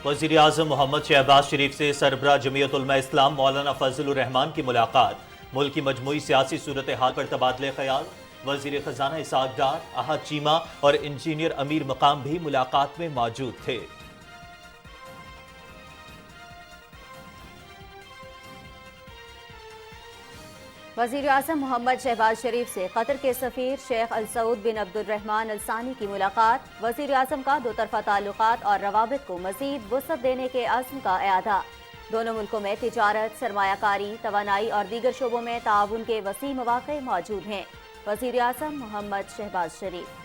वज़ीर आज़म मोहम्मद शहबाज शरीफ से सरबराह जमीयत उलमा इस्लाम मौलाना फजलुर रहमान की मुलाकात। मुल्क की मजमूई सियासी सूरत हाल पर तबादले ख्याल। वज़ीर ख़जाना इसहाक डार, अहद चीमा और इंजीनियर अमीर मकाम भी मुलाकात में मौजूद थे। वज़ीर आज़म मोहम्मद शहबाज शरीफ से कतर के सफ़ीर शेख अल सऊद बिन अब्दुर्रहमान अल सानी की मुलाकात। वज़ीर आज़म का दो तरफ़ा ताल्लुकात और रवाबित को मज़ीद वुसअत देने के अज़्म का इआदा। दोनों मुल्कों में तिजारत, सरमायाकारी, तवानाई और दीगर शोबों में ताउन के वसी मौक़े मौजूद हैं। वज़ीर आज़म मोहम्मद शहबाज शरीफ।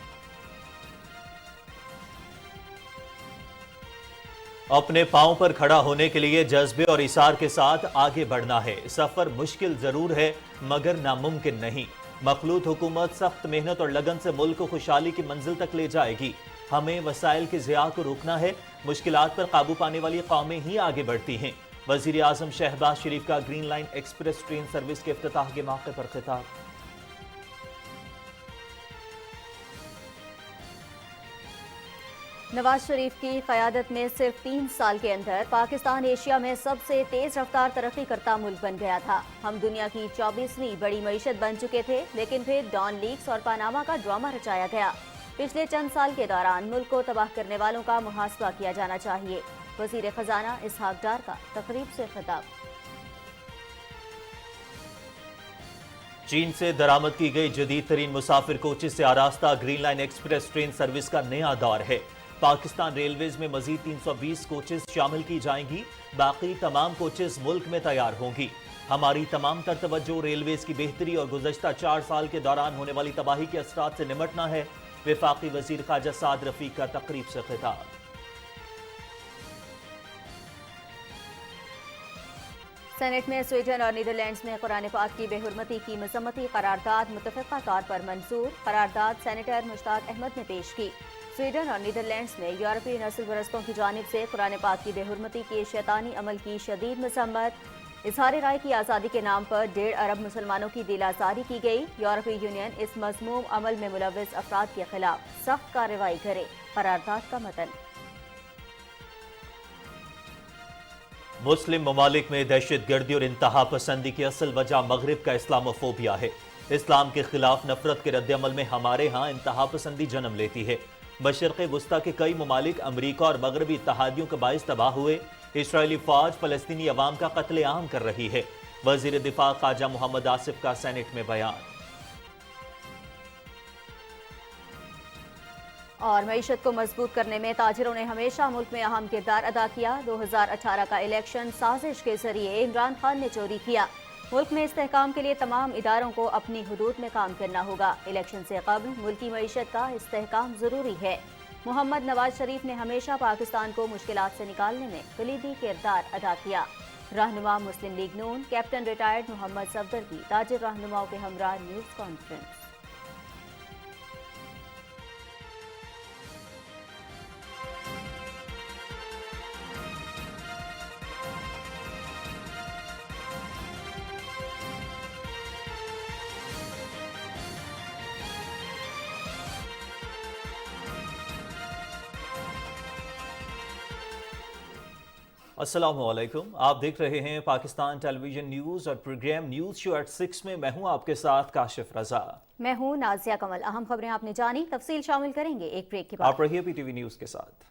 अपने पांव पर खड़ा होने के लिए जज्बे और इसार के साथ आगे बढ़ना है। सफर मुश्किल जरूर है मगर नामुमकिन नहीं। मखलूत हुकूमत सख्त मेहनत और लगन से मुल्क को खुशहाली की मंजिल तक ले जाएगी। हमें वसाइल के ज़िया को रोकना है। मुश्किलात पर काबू पाने वाली कौमें ही आगे बढ़ती हैं। वज़ीर आज़म शहबाज शरीफ का green line express train service के इफ्तिताह के मौके पर खिताब। नवाज शरीफ की क़यादत में सिर्फ 3 साल के अंदर पाकिस्तान एशिया में सबसे तेज रफ्तार तरक्की करता मुल्क बन गया था। हम दुनिया की 24वीं बड़ी मईशत बन चुके थे, लेकिन फिर डॉन लीक्स और पानामा का ड्रामा रचाया गया। पिछले चंद साल के दौरान मुल्क को तबाह करने वालों का मुहासबा किया जाना चाहिए। वज़ीर ख़जाना इसहाक डार का तकरीब से खिताब। चीन से दरामद की गई जदीद तरीन मुसाफिर कोचेस से आरास्ता green line express train service का नया दौर है। पाकिस्तान रेलवेज में मजीद 320 कोचेस शामिल की जाएंगी। बाकी तमाम कोचेस मुल्क में तैयार होंगी। हमारी तमाम तर तवज्जो रेलवेज की बेहतरी और गुज़श्ता 4 साल के दौरान होने वाली तबाही के असरात से निमटना है। वफाकी वजीर ख्वाजा साद रफीक का तकरीब से खिताब। सेनेट में स्वीडन और नीदरलैंड्स में कुरान पाक की बेहुरमती की मजम्मती करारदाद मुतफ़िक़ा तौर पर मंजूर। करारदाद सेनेटर मुश्ताक अहमद ने पेश की। स्वीडन और नीदरलैंड्स में यूरोपीय नस्ल परस्तों की जानिब से कुरान पाक की बेहुरमती के शैतानी अमल की शदीद मजम्मत। इज़हार राय की आज़ादी के नाम पर 1.5 अरब मुसलमानों की दिल आज़ारी की गई। यूरोपीय यूनियन इस मज़मूम अमल में मुलव्विस अफराद के खिलाफ सख्त कार्रवाई करे। करारदाद का मतन। मुस्लिम ममालिक में दहशत गर्दी और इंतहा पसंदी की असल वजह मगरिब का इस्लामोफोबिया है। इस्लाम के खिलाफ नफरत के रद्द-ए-अमल में हमारे यहाँ इंतहा पसंदी जन्म लेती है। मशरक़ वुस्ता के कई ममालिक अमरीका और मगरबी इत्तहादियों के बाइस तबाह हुए। इसराइली फौज फलस्तीनी अवाम का कत्ले-आम कर रही है। वज़ीर दिफा ख्वाजा मोहम्मद आसिफ का सेनेट में बयान। और मईशत को मजबूत करने में ताजिरों ने हमेशा मुल्क में अहम किरदार अदा किया। 2018 का इलेक्शन साजिश के जरिए इमरान खान ने चोरी किया। मुल्क में इस्तेहकाम के लिए तमाम इदारों को अपनी हुदूद में काम करना होगा। इलेक्शन से कबल मुल्की मईशत का इस्तेहकाम जरूरी है। मोहम्मद नवाज शरीफ ने हमेशा पाकिस्तान को मुश्किलात से निकालने में कलीदी किरदार अदा किया। रहनुमा मुस्लिम लीग नून कैप्टन रिटायर्ड मोहम्मद सफदर की ताजिर रहनुमाओं के हमरा न्यूज़ कॉन्फ्रेंस। अस्सलामुअलैकुम, आप देख रहे हैं पाकिस्तान टेलीविजन न्यूज़ और प्रोग्राम न्यूज़ शो एट 6 में मैं हूं आपके साथ काशिफ रजा। मैं हूं नाजिया कमल। अहम खबरें आपने जानी, तफसील शामिल करेंगे एक ब्रेक के बाद। आप रहिए पीटीवी न्यूज़ के साथ।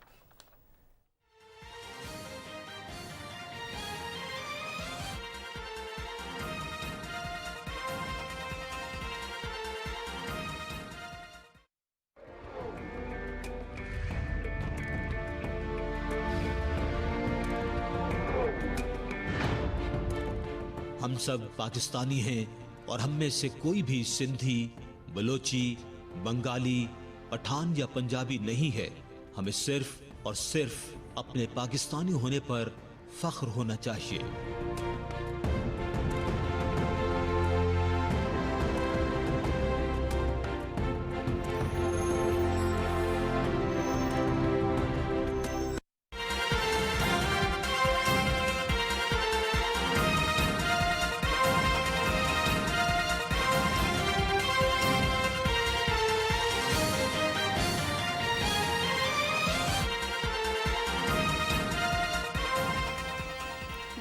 हम सब पाकिस्तानी हैं और हम में से कोई भी सिंधी, बलोची, बंगाली, पठान या पंजाबी नहीं है। हमें सिर्फ और सिर्फ अपने पाकिस्तानी होने पर फख्र होना चाहिए।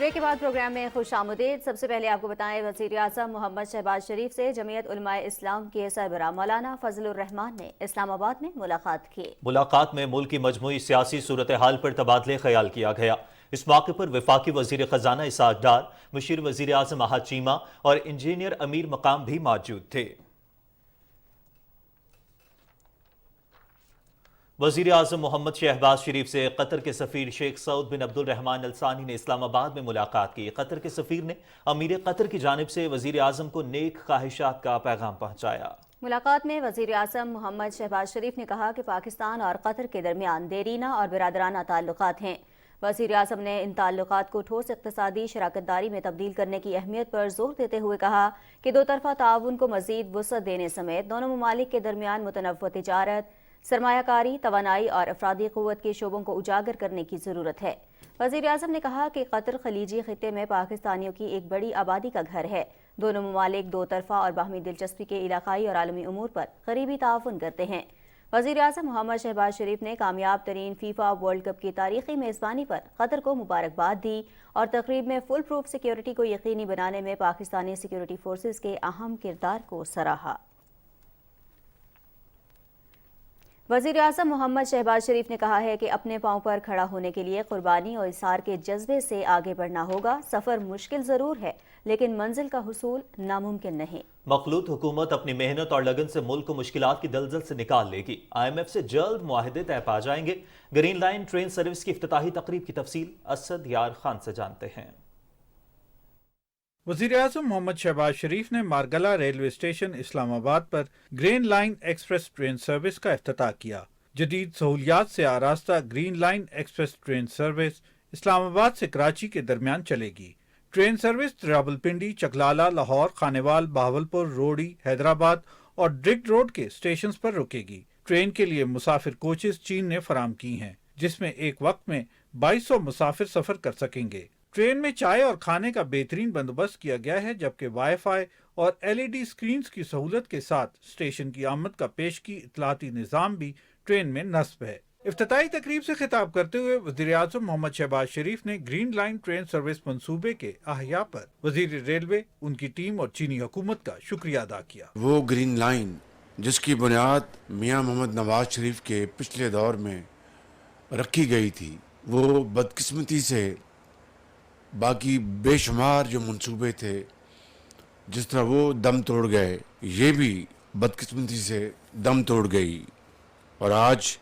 ब्रेक के बाद प्रोग्राम में खुश आमदीद। सबसे पहले आपको बताएं, वज़ीर आज़म मोहम्मद शहबाज शरीफ से जमीयत उलमाए इस्लाम के सरबराह मौलाना फजलुर रहमान ने इस्लामाबाद में मुलाकात की। मुलाकात में मुल्क की मजमूई सियासी सूरत हाल पर तबादले ख्याल किया गया। इस मौके पर वफाकी वजीर खजाना इसाक डार, मुशीर वजीर आज़म अहद चीमा और इंजीनियर अमीर मकाम भी मौजूद थे। वजीर आज़म मोहम्मद शहबाज शरीफ से कतर के सफीर शेख सऊद बिन अब्दुल रहमान अल सानी ने इस्लामाबाद में मुलाकात की। कतर के सफीर ने अमीर कतर की जानिब से वजीर आज़म को नेक ख्वाहिशात का पैगाम पहुंचाया। मुलाकात में वजीर आज़म मोहम्मद शहबाज शरीफ ने कहा कि पाकिस्तान और कतर के दरमियान देरीना और बिरादराना ताल्लुकात हैं। वजीर आज़म ने इन ताल्लुकात को ठोस इक़्तिसादी शराकतदारी में तब्दील करने की अहमियत पर जोर देते हुए कहा कि दो तरफ़ा ताउन को मज़ीद वुसअत देने समेत दोनों ममालिक के दरमियान मुतनव्वअ तिजारत, सरमायाकारी, तवानाई और अफरादी क़ुव्वत के शोबों को उजागर करने की ज़रूरत है। वज़ीर आज़म ने कहा कि कतर खलीजी खित्ते में पाकिस्तानियों की एक बड़ी आबादी का घर है। दोनों ममालिक दो तरफ़ा और बाहमी दिलचस्पी के इलाकाई और आलमी उमूर पर करीबी ताउन करते हैं। वज़ीर आज़म मोहम्मद शहबाज शरीफ ने कामयाब तरीन फीफा वर्ल्ड कप की तारीखी मेज़बानी पर कतर को मुबारकबाद दी और तकरीब में फुल प्रूफ सिक्योरिटी को यकीनी बनाने में पाकिस्तानी सिक्योरिटी फोर्सेस के अहम किरदार को सराहा। वज़ीर आज़म मोहम्मद शहबाज शरीफ ने कहा है कि अपने पांव पर खड़ा होने के लिए कुर्बानी और इसार के जज्बे से आगे बढ़ना होगा। सफ़र मुश्किल ज़रूर है, लेकिन मंजिल का हुसूल नामुमकिन नहीं। मखलूत हुकूमत अपनी मेहनत और लगन से मुल्क को मुश्किलात की दलदल से निकाल लेगी। IMF से जल्द मुआहदे तय पा जाएंगे। ग्रीन लाइन ट्रेन सर्विस की इफ्तिताही तकरीब की तफसील असद यार खान से जानते हैं। वज़ीर आज़म मोहम्मद शहबाज शरीफ ने मारगला रेलवे स्टेशन इस्लामाबाद पर green line express train service का इफ्तिताह किया। जदीद सहूलियात से आरास्ता green line express train service Islamabad से कराची के दरमियान चलेगी। ट्रेन सर्विस रावलपिंडी, चकलाला, लाहौर, खानेवाल, बहावलपुर, रोड़ी, हैदराबाद और ड्रिग रोड के स्टेशन पर रुकेगी। ट्रेन के लिए मुसाफिर कोचेस चीन ने फराम की हैं, जिसमें एक वक्त में 2200 मुसाफिर सफर कर सकेंगे। ट्रेन में चाय और खाने का बेहतरीन बंदोबस्त किया गया है, जबकि वाईफाई और LED स्क्रीन्स की सहूलत के साथ स्टेशन की आमद का पेशगी इतलाती निज़ाम भी ट्रेन में नस्ब है। इफ्तिताही तकरीब से खिताब करते हुए वज़ीर आज़म मोहम्मद शहबाज शरीफ ने ग्रीन लाइन ट्रेन सर्विस मंसूबे के अहया पर वज़ीर रेलवे, उनकी टीम और चीनी हुकूमत का शुक्रिया अदा किया। वो ग्रीन लाइन जिसकी बुनियाद मियाँ मोहम्मद नवाज शरीफ के पिछले दौर में रखी गई थी, वो बदकिस्मती से बाकी बेशुमार जो मंसूबे थे, जिस तरह वो दम तोड़ गए, ये भी बदकिस्मती से दम तोड़ गई। और आज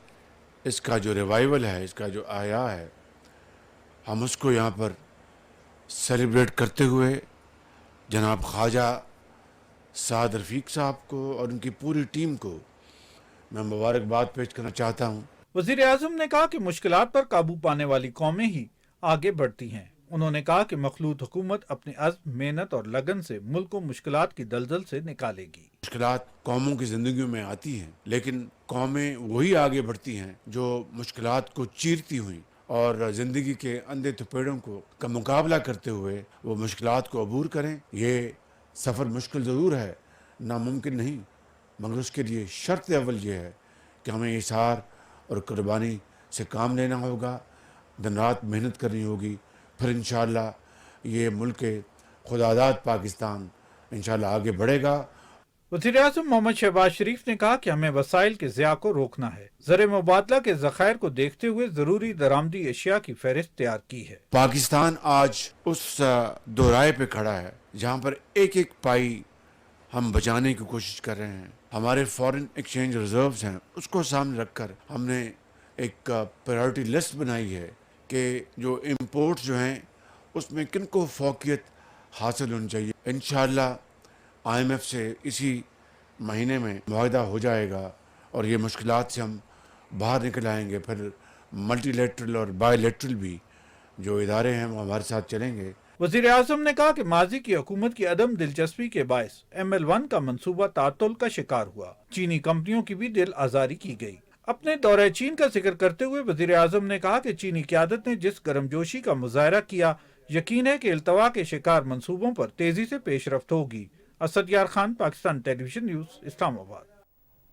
इसका जो रिवाइवल है, इसका जो आया है, हम उसको यहाँ पर सेलिब्रेट करते हुए जनाब ख्वाजा साद रफ़ीक साहब को और उनकी पूरी टीम को मैं मुबारकबाद पेश करना चाहता हूँ। वज़ीर आज़म ने कहा कि मुश्किलात पर काबू पाने वाली कौमें ही आगे बढ़ती हैं। उन्होंने कहा कि मखलूत हुकूमत अपनी अज़्म, मेहनत और लगन से मुल्क को मुश्किलात की दलदल से निकालेगी। मुश्किलात कौमों की ज़िंदगी में आती हैं, लेकिन कौमें वही आगे बढ़ती हैं जो मुश्किलात को चीरती हुई और ज़िंदगी के अंधे थपेड़ों का मुकाबला करते हुए वो मुश्किलात को अबूर करें। ये सफ़र मुश्किल ज़रूर है, नामुमकिन नहीं, मगर उसके लिए शर्त अव्वल ये है कि हमें इसार और कुर्बानी से काम लेना होगा, दिन रात मेहनत करनी होगी। फिर इंशाअल्लाह ये मुल्क के खुदादाद पाकिस्तान इंशाअल्लाह आगे बढ़ेगा। वज़ीर आज़म मोहम्मद शहबाज शरीफ ने कहा कि हमें वसाइल के ज़िया को रोकना है। ज़र मुबादला के ज़खायर को देखते हुए ज़रूरी दरामदी अशिया की फहरिस्त तैयार की है। पाकिस्तान आज उस दोराहे पे खड़ा है जहाँ पर एक एक पाई हम बचाने की कोशिश कर रहे हैं। हमारे फॉरेन एक्सचेंज रिजर्व्स हैं, उसको सामने रखकर हमने एक प्रायोरिटी लिस्ट बनाई है कि जो इम्पोर्ट्स जो हैं उसमें किनको फ़ौक़ियत हासिल होनी चाहिए। इंशाअल्लाह IMF से इसी महीने में मुआहदा हो जाएगा और ये मुश्किलात से हम बाहर निकल आएंगे। फिर मल्टीलेटरल और बायलेटरल भी जो इदारे हैं वो हमारे साथ चलेंगे। वज़ीर आज़म ने कहा कि माजी की हुकूमत की अदम दिलचस्पी के बायस ML1 का मंसूबा तातुल का शिकार हुआ। चीनी कंपनियों की भी दिल आज़ारी की गई। अपने दौरे चीन का जिक्र करते हुए वज़ीर आज़म ने कहा कि चीनी क़यादत ने जिस गर्मजोशी का मुज़ाहरा किया, यकीन है कि इल्तवा के शिकार मंसूबों पर तेजी से पेशरफ्त होगी। असद यार Khan, Pakistan television news, Islamabad.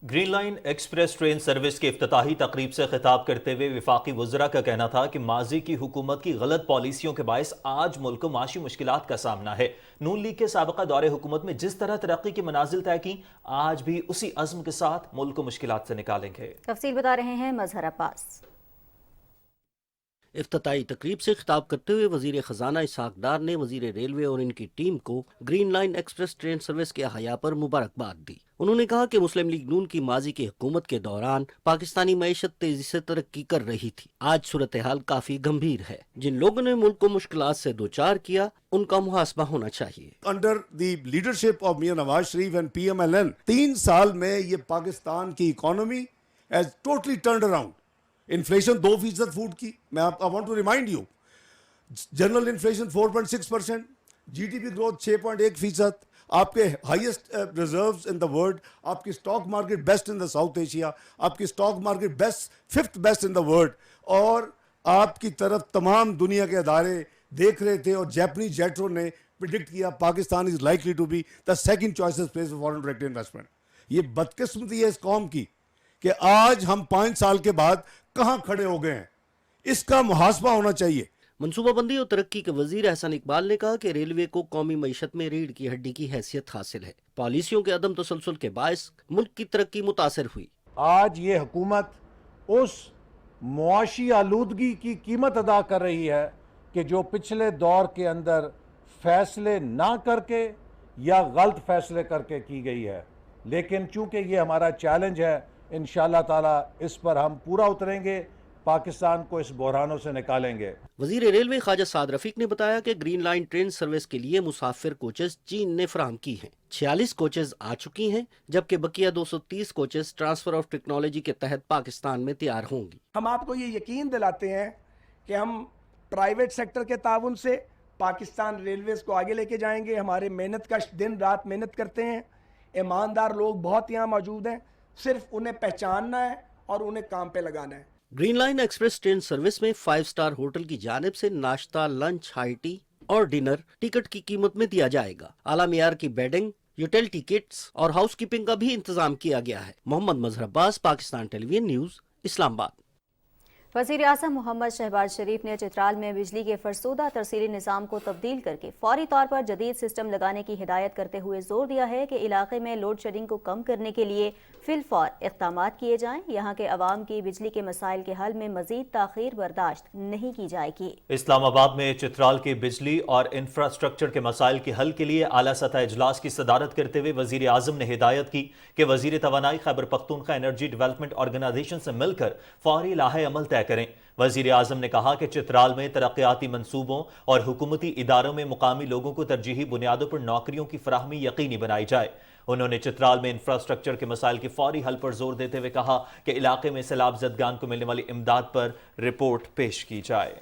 Green line express train service کی افتتاحی تقریب سے خطاب کرتے ہوئے وفاقی وزراء کا کہنا تھا کہ ماضی کی حکومت کی غلط پالیسیوں کے باعث آج ملک کو معاشی مشکلات کا سامنا ہے۔ نون لیگ کے سابقہ دور حکومت میں جس طرح ترقی کی منازل طے کی، آج بھی اسی عزم کے ساتھ ملک کو مشکلات سے نکالیں گے۔ تفصیل بتا رہے ہیں مظہر عباس۔ افتتاحی تقریب سے خطاب کرتے ہوئے وزیر خزانہ اسحاق ڈار نے وزیر ریلوے اور ان کی ٹیم کو green line express train service کے احیا پر مبارکباد دی۔ انہوں نے کہا کہ مسلم لیگ نون کی ماضی کی حکومت کے دوران پاکستانی معیشت تیزی سے ترقی کر رہی تھی، آج صورتحال کافی گمبھیر ہے۔ جن لوگوں نے ملک کو مشکلات سے دوچار کیا، ان کا محاسبہ ہونا چاہیے۔ Under the leadership of Mian Nawaz Sharif and P M L N 3 سال میں یہ پاکستان کی economy has totally turned around. Inflation 2% food کی، میں آپ want to remind you, general inflation 4.6%، G D P growth 6.1%، آپ کے highest reserves in the world, آپ کی stock market best in the South Asia, آپ کی stock market best 5th best in the world, اور آپ کی طرف تمام دنیا کے ادارے دیکھ رہے تھے، اور جیپنیز جیٹرو نے پریڈکٹ کیا Pakistan is likely to be the second choices place for foreign direct investment. یہ بدقسمتی ہے اس قوم کی کہ آج ہم 5 سال کے بعد کہاں کھڑے ہو گئے ہیں، اس کا محاسبہ ہونا چاہیے۔ منصوبہ بندی اور ترقی کے وزیر احسن اقبال نے کہا کہ ریلوے کو قومی معیشت میں ریڑھ کی ہڈی کی حیثیت حاصل ہے۔ پالیسیوں کے عدم تسلسل کے باعث ملک کی ترقی متاثر ہوئی۔ آج یہ حکومت اس معاشی آلودگی کی قیمت ادا کر رہی ہے کہ جو پچھلے دور کے اندر فیصلے نہ کر کے یا غلط فیصلے کر کے کی گئی ہے، لیکن چونکہ یہ ہمارا چیلنج ہے، انشاءاللہ تعالی اس پر ہم پورا اتریں گے، پاکستان کو اس بحرانوں سے نکالیں گے۔ وزیر ریلوے خواجہ سعد رفیق نے بتایا کہ گرین لائن ٹرین سروس کے لیے مسافر کوچز چین نے فراہم کی ہیں۔ 46 کوچز آ چکی ہیں، جبکہ بقیہ 230 کوچز ٹرانسفر آف ٹیکنالوجی کے تحت پاکستان میں تیار ہوں گی۔ ہم آپ کو یہ یقین دلاتے ہیں کہ ہم پرائیویٹ سیکٹر کے تعاون سے پاکستان ریلویز کو آگے لے کے جائیں گے۔ ہمارے محنت کش دن رات محنت کرتے ہیں، ایماندار لوگ بہت یہاں موجود ہیں، صرف انہیں پہچاننا ہے اور انہیں کام پہ لگانا ہے۔ Green line express train service میں 5 اسٹار ہوٹل کی جانب سے ناشتہ، لنچ، ہائی ٹی اور ڈنر ٹکٹ کی قیمت میں دیا جائے گا۔ اعلیٰ معیار کی بیڈنگ، یوٹیلٹی کٹس اور ہاؤس کیپنگ کا بھی انتظام کیا گیا ہے۔ محمد مظہر عباس، پاکستان ٹیلی ویژن نیوز، اسلام آباد۔ وزیر اعظم محمد شہباز شریف نے چترال میں بجلی کے فرسودہ ترسیلی نظام کو تبدیل کر کے فوری طور پر جدید سسٹم لگانے کی ہدایت کرتے ہوئے زور دیا ہے کہ علاقے میں لوڈ شیڈنگ کو کم کرنے کے لیے فی الفور اقدامات کیے جائیں۔ یہاں کے عوام کی بجلی کے مسائل کے حل میں مزید تاخیر برداشت نہیں کی جائے گی۔ اسلام آباد میں چترال کے بجلی اور انفراسٹرکچر کے مسائل کے حل کے لیے اعلیٰ سطح اجلاس کی صدارت کرتے ہوئے وزیر اعظم نے ہدایت کی کہ وزیر توانائی Khyber Pakhtunkhwa energy development organization سے مل کر فوری لاحہ عمل طے کریں۔ وزیر اعظم نے کہا کہ چترال میں ترقیاتی منصوبوں اور حکومتی اداروں میں مقامی لوگوں کو ترجیحی بنیادوں پر نوکریوں کی فراہمی یقینی بنائی جائے۔ انہوں نے چترال میں انفراسٹرکچر کے مسائل کے فوری حل پر زور دیتے ہوئے کہا کہ علاقے میں سیلاب زدگان کو ملنے والی امداد پر رپورٹ پیش کی جائے۔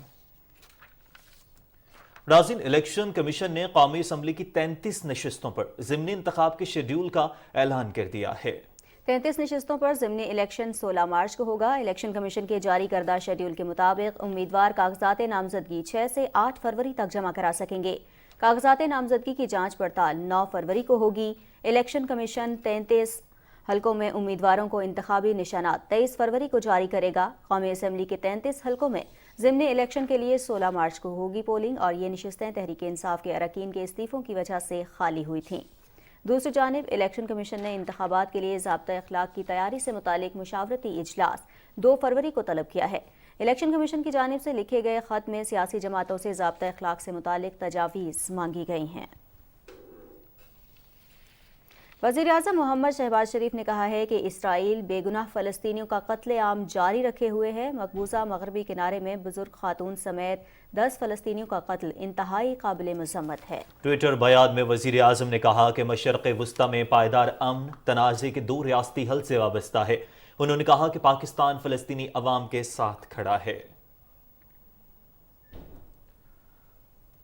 ناظرین، الیکشن کمیشن نے قومی اسمبلی کی 33 نشستوں پر ضمنی انتخاب کے شیڈیول کا اعلان کر دیا ہے۔ 33 نشستوں پر ضمنی الیکشن 16 مارچ کو ہوگا۔ الیکشن کمیشن کے جاری کردہ شیڈیول کے مطابق امیدوار کاغذات نامزدگی 6 سے 8 فروری تک جمع کرا سکیں گے۔ کاغذات نامزدگی کی جانچ پڑتال 9 فروری کو ہوگی۔ الیکشن کمیشن 33 حلقوں میں امیدواروں کو انتخابی نشانات 23 فروری کو جاری کرے گا۔ قومی اسمبلی کے 33 حلقوں میں ضمنی الیکشن کے لیے 16 مارچ کو ہوگی پولنگ، اور یہ نشستیں تحریک انصاف کے اراکین کے استعفوں کی وجہ سے خالی ہوئی تھیں۔ دوسری جانب الیکشن کمیشن نے انتخابات کے لیے ضابطہ اخلاق کی تیاری سے متعلق مشاورتی اجلاس 2 فروری کو طلب کیا ہے۔ الیکشن کمیشن کی جانب سے لکھے گئے خط میں سیاسی جماعتوں سے ضابطہ اخلاق سے متعلق تجاویز مانگی گئی ہیں۔ وزیر اعظم محمد شہباز شریف نے کہا ہے کہ اسرائیل بے گناہ فلسطینیوں کا قتل عام جاری رکھے ہوئے ہے۔ مقبوضہ مغربی کنارے میں بزرگ خاتون سمیت 10 فلسطینیوں کا قتل انتہائی قابل مذمت ہے۔ ٹویٹر بیان میں وزیر اعظم نے کہا کہ مشرق وسطی میں پائیدار امن تنازع کے 2 ریاستی حل سے وابستہ ہے۔ انہوں نے کہا کہ پاکستان فلسطینی عوام کے ساتھ کھڑا ہے۔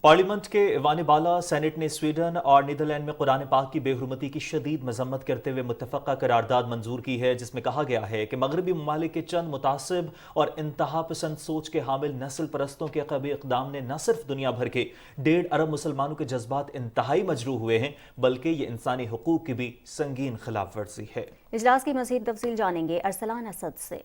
پارلیمنٹ کے ایوان بالا سینٹ نے سویڈن اور نیدرلینڈ میں قرآن پاک کی بے حرمتی کی شدید مذمت کرتے ہوئے متفقہ قرارداد منظور کی ہے، جس میں کہا گیا ہے کہ مغربی ممالک کے چند متعصب اور انتہا پسند سوچ کے حامل نسل پرستوں کے قبی اقدام نے نہ صرف دنیا بھر کے 1.5 ارب مسلمانوں کے جذبات انتہائی مجروح ہوئے ہیں، بلکہ یہ انسانی حقوق کی بھی سنگین خلاف ورزی ہے۔ اجلاس کی مزید تفصیل جانیں گے ارسلان اسد سے۔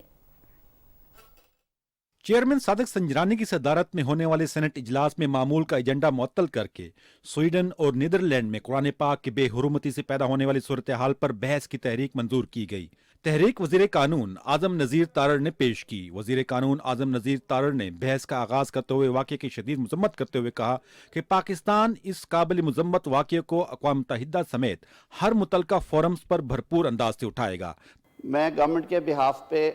چیئرمین صادق سنجرانی کی صدارت میں ہونے والے سینٹ اجلاس میں معمول کا ایجنڈا معطل کر کے سویڈن اور نیدرلینڈ میں قرآن پاک کی بے حرمتی سے پیدا ہونے والی صورتحال پر بحث کی تحریک منظور کی گئی۔ تحریک وزیر قانون اعظم نذیر تارڑ نے پیش کی۔ وزیر قانون اعظم نذیر تارڑ نے بحث کا آغاز کرتے ہوئے واقعے کی شدید مذمت کرتے ہوئے کہا کہ پاکستان اس قابل مذمت واقعے کو اقوام متحدہ سمیت ہر متعلقہ فورمز پر بھرپور انداز سے اٹھائے گا۔ میں گورنمنٹ کے بہاف پہ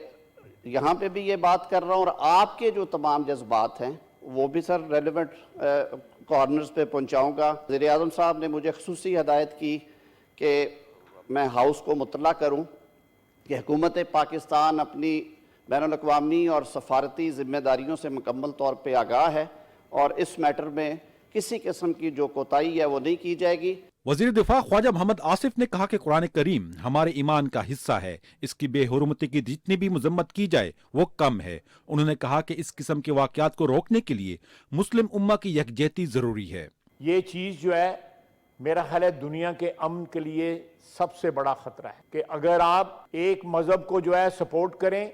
یہاں پہ بھی یہ بات کر رہا ہوں، اور آپ کے جو تمام جذبات ہیں وہ بھی سر ریلیونٹ کارنرز پہ پہنچاؤں گا۔ وزیر اعظم صاحب نے مجھے خصوصی ہدایت کی کہ میں ہاؤس کو مطلع کروں کہ حکومت پاکستان اپنی بین الاقوامی اور سفارتی ذمہ داریوں سے مکمل طور پہ آگاہ ہے، اور اس میٹر میں کسی قسم کی جو کوتاہی ہے وہ نہیں کی جائے گی۔ وزیر دفاع خواجہ محمد آصف نے کہا کہ قرآن کریم ہمارے ایمان کا حصہ ہے، اس کی بے حرمتی کی جتنی بھی مذمت کی جائے وہ کم ہے۔ انہوں نے کہا کہ اس قسم کے واقعات کو روکنے کے لیے مسلم امہ کی یکجہتی ضروری ہے۔ یہ چیز جو ہے میرا خیال ہے دنیا کے امن کے لیے سب سے بڑا خطرہ ہے کہ اگر آپ ایک مذہب کو جو ہے سپورٹ کریں،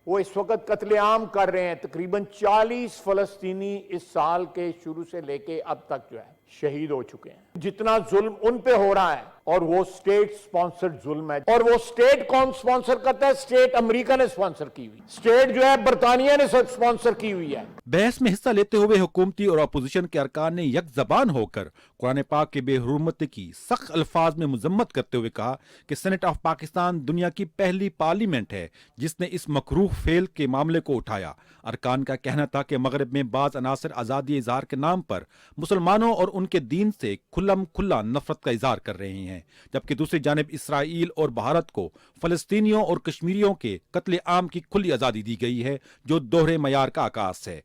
وہ اس وقت قتل عام کر رہے ہیں، تقریباً 40 فلسطینی اس سال کے شروع سے لے کے اب تک جو ہے شہید ہو چکے ہیں۔ جتنا ظلم ان پہ ہو رہا ہے، اور وہ سٹیٹ سپانسرڈ ظلم ہے، اور وہ سٹیٹ کون سپانسر کرتا ہے؟ سٹیٹ امریکہ نے سپانسر کی ہوئی، سٹیٹ جو ہے برطانیہ نے سپانسر کی ہوئی ہے۔ بحث میں حصہ لیتے ہوئے حکومتی اور اپوزیشن کے ارکان نے یک زبان ہو کر قرآن پاک کے بے حرمتی کی سخت الفاظ میں مذمت کرتے ہوئے کہا کہ سینٹ آف پاکستان دنیا کی پہلی پارلیمنٹ ہے جس نے اس مکروہ فعل کے معاملے کو اٹھایا۔ ارکان کا کہنا تھا کہ مغرب میں بعض عناصر آزادی اظہار کے نام پر مسلمانوں اور ان کے دین سے کھلم کھلا نفرت کا اظہار کر رہے ہیں، جبکہ دوسری جانب اسرائیل اور بھارت کو فلسطینیوں اور کشمیریوں کے قتل عام کی کھلی آزادی دی گئی ہے، جو دوہرے معیار کا عکاس ہے۔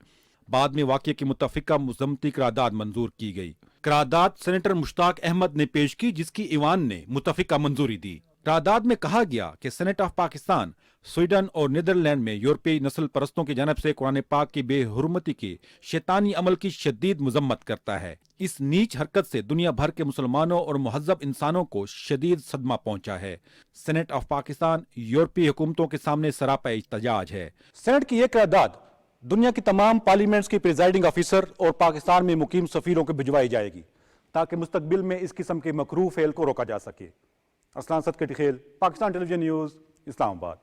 بعد میں واقعے کی متفقہ مذمتی قرارداد منظور کی گئی۔ قرارداد سینیٹر مشتاق احمد نے پیش کی، جس کی ایوان نے متفقہ منظوری دی۔ قرارداد میں کہا گیا کہ سینٹ آف پاکستان سویڈن اور نیدرلینڈ میں یورپی نسل پرستوں کی جانب سے قرآن پاک کی بے حرمتی کے شیطانی عمل کی شدید مذمت کرتا ہے۔ اس نیچ حرکت سے دنیا بھر کے مسلمانوں اور مہذب انسانوں کو شدید صدمہ پہنچا ہے۔ سینٹ آف پاکستان یورپی حکومتوں کے سامنے سراپا احتجاج ہے۔ سینٹ کی یہ قرارداد دنیا کی تمام پارلیمنٹس کی پریزائڈنگ آفیسر اور پاکستان میں مقیم سفیروں کو بھجوائی جائے گی تاکہ مستقبل میں اس قسم کے مکروہ فعل کو روکا جا سکے۔ ارسلان اسد کے خیل، پاکستان ٹیلی ویژن نیوز، اسلام آباد۔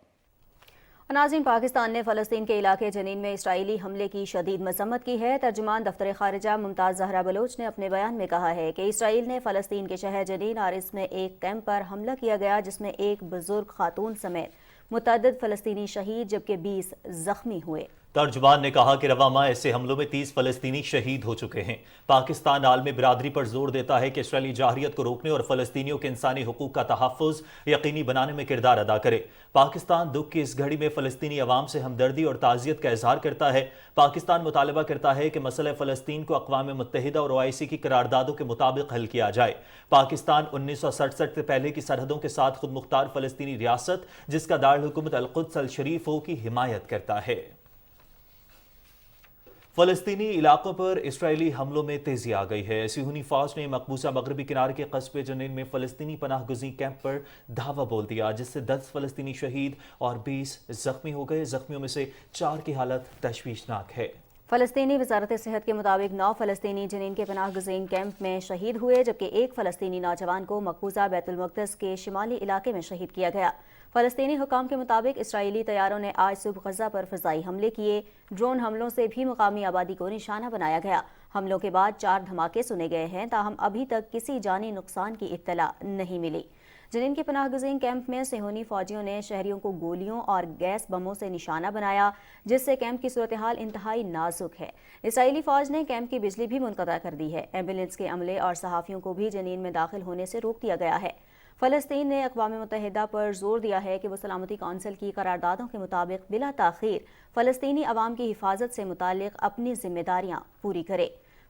ناظرین، پاکستان نے فلسطین کے علاقے جنین میں اسرائیلی حملے کی شدید مذمت کی ہے۔ ترجمان دفتر خارجہ ممتاز زہرا بلوچ نے اپنے بیان میں کہا ہے کہ اسرائیل نے فلسطین کے شہر جنین اور اس میں ایک کیمپ پر حملہ کیا گیا، جس میں ایک بزرگ خاتون سمیت متعدد فلسطینی شہید جبکہ 20 زخمی ہوئے۔ ترجمان نے کہا کہ رواں ماہ ایسے حملوں میں 30 فلسطینی شہید ہو چکے ہیں۔ پاکستان عالمی برادری پر زور دیتا ہے کہ اسرائیلی جارحیت کو روکنے اور فلسطینیوں کے انسانی حقوق کا تحفظ یقینی بنانے میں کردار ادا کرے۔ پاکستان دکھ کی اس گھڑی میں فلسطینی عوام سے ہمدردی اور تعزیت کا اظہار کرتا ہے۔ پاکستان مطالبہ کرتا ہے کہ مسئلہ فلسطین کو اقوام متحدہ اور OIC کی قراردادوں کے مطابق حل کیا جائے۔ پاکستان 1967 سے پہلے کی سرحدوں کے ساتھ خود مختار فلسطینی ریاست، جس کا دارالحکومت القدس الشریف ہو، کی حمایت کرتا ہے۔ فلسطینی علاقوں پر اسرائیلی حملوں میں تیزی آ گئی ہے۔ صہیونی فوج نے مقبوضہ مغربی کنارے کے قصبے جنین میں فلسطینی پناہ گزین کیمپ پر دھاوا بول دیا، جس سے 10 فلسطینی شہید اور 20 زخمی ہو گئے۔ زخمیوں میں سے 4 کی حالت تشویشناک ہے۔ فلسطینی وزارت صحت کے مطابق 9 فلسطینی جنین کے پناہ گزین کیمپ میں شہید ہوئے، جبکہ ایک فلسطینی نوجوان کو مقبوضہ بیت المقدس کے شمالی علاقے میں شہید کیا گیا۔ فلسطینی حکام کے مطابق اسرائیلی طیاروں نے آج صبح غزہ پر فضائی حملے کیے۔ ڈرون حملوں سے بھی مقامی آبادی کو نشانہ بنایا گیا۔ حملوں کے بعد 4 دھماکے سنے گئے ہیں، تاہم ابھی تک کسی جانی نقصان کی اطلاع نہیں ملی۔ جنین کے پناہ گزین کیمپ میں صہیونی فوجیوں نے شہریوں کو گولیوں اور گیس بموں سے نشانہ بنایا، جس سے کیمپ کی صورتحال انتہائی نازک ہے۔ اسرائیلی فوج نے کیمپ کی بجلی بھی منقطع کر دی ہے۔ ایمبولینس کے عملے اور صحافیوں کو بھی جنین میں داخل ہونے سے روک دیا گیا ہے۔ فلسطین نے اقوام متحدہ پر زور دیا ہے کہ وہ سلامتی کونسل کی قراردادوں کے مطابق بلا تاخیر فلسطینی عوام کی حفاظت سے متعلق اپنی ذمہ داریاں پوری کرے۔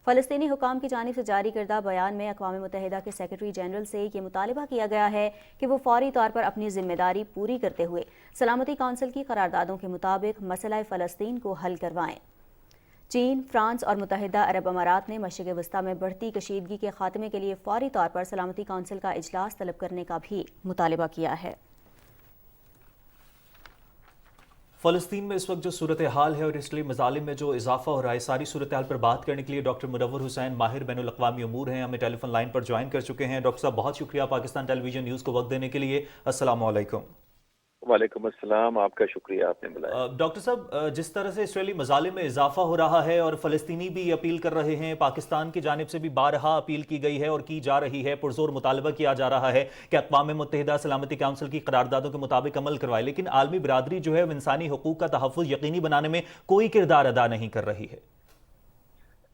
فلسطینی حکام کی جانب سے جاری کردہ بیان میں اقوام متحدہ کے سیکرٹری جنرل سے یہ مطالبہ کیا گیا ہے کہ وہ فوری طور پر اپنی ذمہ داری پوری کرتے ہوئے سلامتی کونسل کی قراردادوں کے مطابق مسئلہ فلسطین کو حل کروائیں۔ چین، فرانس اور متحدہ عرب امارات نے مشرق وسطیٰ میں بڑھتی کشیدگی کے خاتمے کے لیے فوری طور پر سلامتی کونسل کا اجلاس طلب کرنے کا بھی مطالبہ کیا ہے۔ فلسطین میں اس وقت جو صورتحال ہے اور اسرائیلی مظالم میں جو اضافہ ہو رہا ہے، ساری صورتحال پر بات کرنے کے لیے ڈاکٹر منور حسین ماہر بین الاقوامی امور ہیں، ہمیں ٹیلی فون لائن پر جوائن کر چکے ہیں۔ ڈاکٹر صاحب بہت شکریہ پاکستان ٹیلی ویژن نیوز کو وقت دینے کے لیے۔ السلام علیکم۔ وعلیکم السلام، آپ کا شکریہ، آپ نے بلایا۔ ڈاکٹر صاحب، جس طرح سے اسرائیلی مظالم میں اضافہ ہو رہا ہے اور فلسطینی بھی اپیل کر رہے ہیں، پاکستان کی جانب سے بھی بارہا اپیل کی گئی ہے اور کی جا رہی ہے، پرزور مطالبہ کیا جا رہا ہے کہ اقوام متحدہ سلامتی کونسل کی قراردادوں کے مطابق عمل کروائے، لیکن عالمی برادری جو ہے وہ انسانی حقوق کا تحفظ یقینی بنانے میں کوئی کردار ادا نہیں کر رہی ہے۔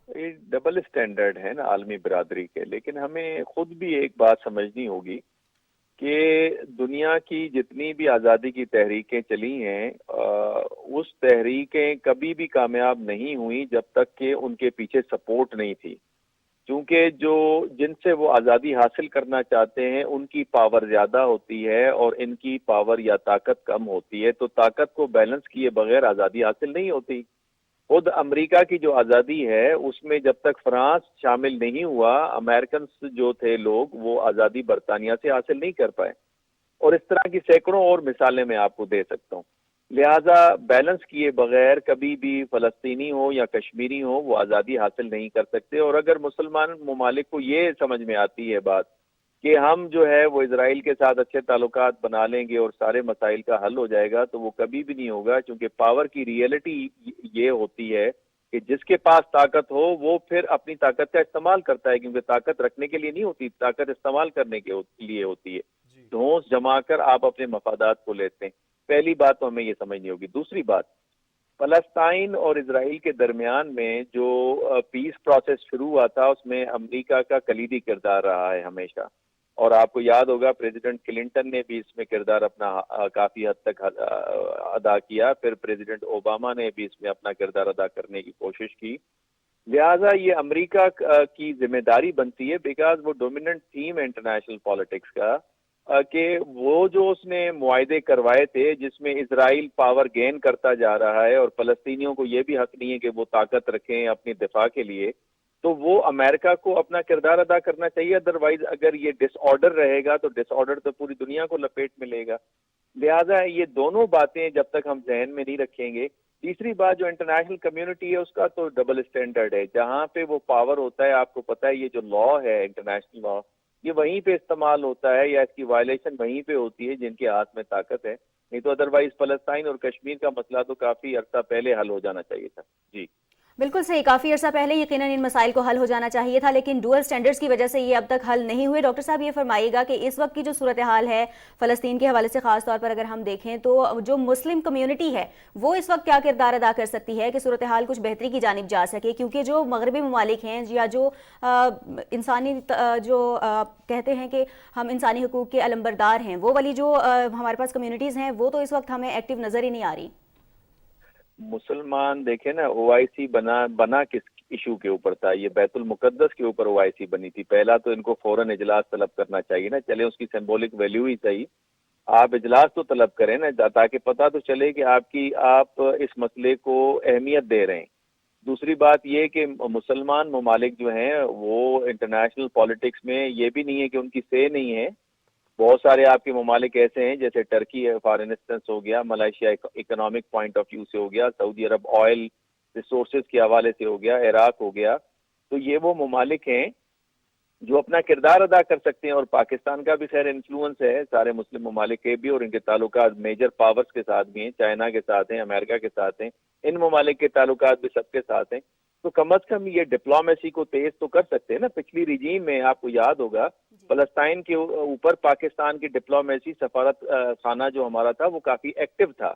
یہ ڈبل اسٹینڈرڈ ہے نا عالمی برادری کے، لیکن ہمیں خود بھی ایک بات سمجھنی ہوگی کہ دنیا کی جتنی بھی آزادی کی تحریکیں چلی ہیں، اس تحریکیں کبھی بھی کامیاب نہیں ہوئیں جب تک کہ ان کے پیچھے سپورٹ نہیں تھی، کیونکہ جن سے وہ آزادی حاصل کرنا چاہتے ہیں ان کی پاور زیادہ ہوتی ہے اور ان کی پاور یا طاقت کم ہوتی ہے، تو طاقت کو بیلنس کیے بغیر آزادی حاصل نہیں ہوتی۔ خود امریکہ کی جو آزادی ہے اس میں جب تک فرانس شامل نہیں ہوا، امریکنز جو تھے لوگ وہ آزادی برطانیہ سے حاصل نہیں کر پائے، اور اس طرح کی سینکڑوں اور مثالیں میں آپ کو دے سکتا ہوں۔ لہٰذا بیلنس کیے بغیر کبھی بھی فلسطینی ہو یا کشمیری ہو وہ آزادی حاصل نہیں کر سکتے، اور اگر مسلمان ممالک کو یہ سمجھ میں آتی ہے بات کہ ہم جو ہے وہ اسرائیل کے ساتھ اچھے تعلقات بنا لیں گے اور سارے مسائل کا حل ہو جائے گا، تو وہ کبھی بھی نہیں ہوگا، کیونکہ پاور کی ریئلٹی یہ ہوتی ہے کہ جس کے پاس طاقت ہو وہ پھر اپنی طاقت کا استعمال کرتا ہے، کیونکہ طاقت رکھنے کے لیے نہیں ہوتی، طاقت استعمال کرنے کے لیے ہوتی ہے۔ ڈھونس جما کر آپ اپنے مفادات کو لیتے ہیں۔ پہلی بات تو ہمیں یہ سمجھنی ہوگی۔ دوسری بات، فلسطین اور اسرائیل کے درمیان میں جو پیس پروسیس شروع ہوا تھا اس میں امریکہ کا کلیدی کردار رہا ہے ہمیشہ، اور آپ کو یاد ہوگا پریزیڈنٹ کلنٹن نے بھی اس میں کردار اپنا کافی حد تک ادا کیا، پھر پریزیڈنٹ اوباما نے بھی اس میں اپنا کردار ادا کرنے کی کوشش کی۔ لہٰذا یہ امریکہ کی ذمہ داری بنتی ہے، بیکاز وہ ڈومیننٹ تھیم ہے انٹرنیشنل پالیٹکس کا، کہ وہ جو اس نے معاہدے کروائے تھے جس میں اسرائیل پاور گین کرتا جا رہا ہے اور فلسطینیوں کو یہ بھی حق نہیں ہے کہ وہ طاقت رکھیں اپنی دفاع کے لیے، تو وہ امریکہ کو اپنا کردار ادا کرنا چاہیے۔ ادروائز اگر یہ ڈس آرڈر رہے گا تو ڈس آرڈر تو پوری دنیا کو لپیٹ میں لے گا۔ لہٰذا یہ دونوں باتیں جب تک ہم ذہن میں نہیں رکھیں گے۔ تیسری بات، جو انٹرنیشنل کمیونٹی ہے اس کا تو ڈبل اسٹینڈرڈ ہے، جہاں پہ وہ پاور ہوتا ہے، آپ کو پتہ ہے یہ جو لا ہے انٹرنیشنل لا، یہ وہیں پہ استعمال ہوتا ہے یا اس کی وائلیشن وہیں پہ ہوتی ہے جن کے ہاتھ میں طاقت ہے، نہیں تو ادروائز فلسطین اور کشمیر کا مسئلہ تو کافی عرصہ پہلے حل ہو جانا چاہیے تھا۔ جی بالکل صحیح، کافی عرصہ پہلے یقیناً ان مسائل کو حل ہو جانا چاہیے تھا، لیکن ڈوئل سٹینڈرڈز کی وجہ سے یہ اب تک حل نہیں ہوئے۔ ڈاکٹر صاحب یہ فرمائیے گا کہ اس وقت کی جو صورتحال ہے فلسطین کے حوالے سے خاص طور پر اگر ہم دیکھیں تو جو مسلم کمیونٹی ہے وہ اس وقت کیا کردار ادا کر سکتی ہے کہ صورتحال کچھ بہتری کی جانب جا سکے، کیونکہ جو مغربی ممالک ہیں یا جو انسانی جو کہتے ہیں کہ ہم انسانی حقوق کے علمبردار ہیں، وہ والی جو ہمارے پاس کمیونٹیز ہیں وہ تو اس وقت ہمیں ایکٹیو نظر ہی نہیں آ رہی۔ مسلمان دیکھیں نا، او آئی سی بنا کس ایشو کے اوپر تھا؟ یہ بیت المقدس کے اوپر او آئی سی بنی تھی۔ پہلا تو ان کو فوراً اجلاس طلب کرنا چاہیے نا، چلے اس کی سمبولک ویلیو ہی صحیح، آپ اجلاس تو طلب کریں نا، تاکہ پتہ تو چلے کہ آپ اس مسئلے کو اہمیت دے رہے ہیں۔ دوسری بات یہ کہ مسلمان ممالک جو ہیں وہ انٹرنیشنل پالیٹکس میں یہ بھی نہیں ہے کہ ان کی سے نہیں ہے۔ بہت سارے آپ کے ممالک ایسے ہیں جیسے ٹرکی فار انسٹنس ہو گیا، Malaysia economic point of view سے ہو گیا، سعودی عرب آئل ریسورسز کے حوالے سے ہو گیا، عراق ہو گیا، تو یہ وہ ممالک ہیں جو اپنا کردار ادا کر سکتے ہیں، اور پاکستان کا بھی خیر انفلوئنس ہے سارے مسلم ممالک کے بھی، اور ان کے تعلقات میجر پاورز کے ساتھ بھی ہیں، چائنا کے ساتھ ہیں، امریکہ کے ساتھ ہیں، ان ممالک کے تعلقات بھی سب کے ساتھ ہیں، تو کم از کم یہ ڈپلومیسی کو تیز تو کر سکتے ہیں نا۔ پچھلی رجیم میں آپ کو یاد ہوگا فلسطین کے اوپر پاکستان کی ڈپلومیسی، سفارت خانہ جو ہمارا تھا وہ کافی ایکٹیو تھا،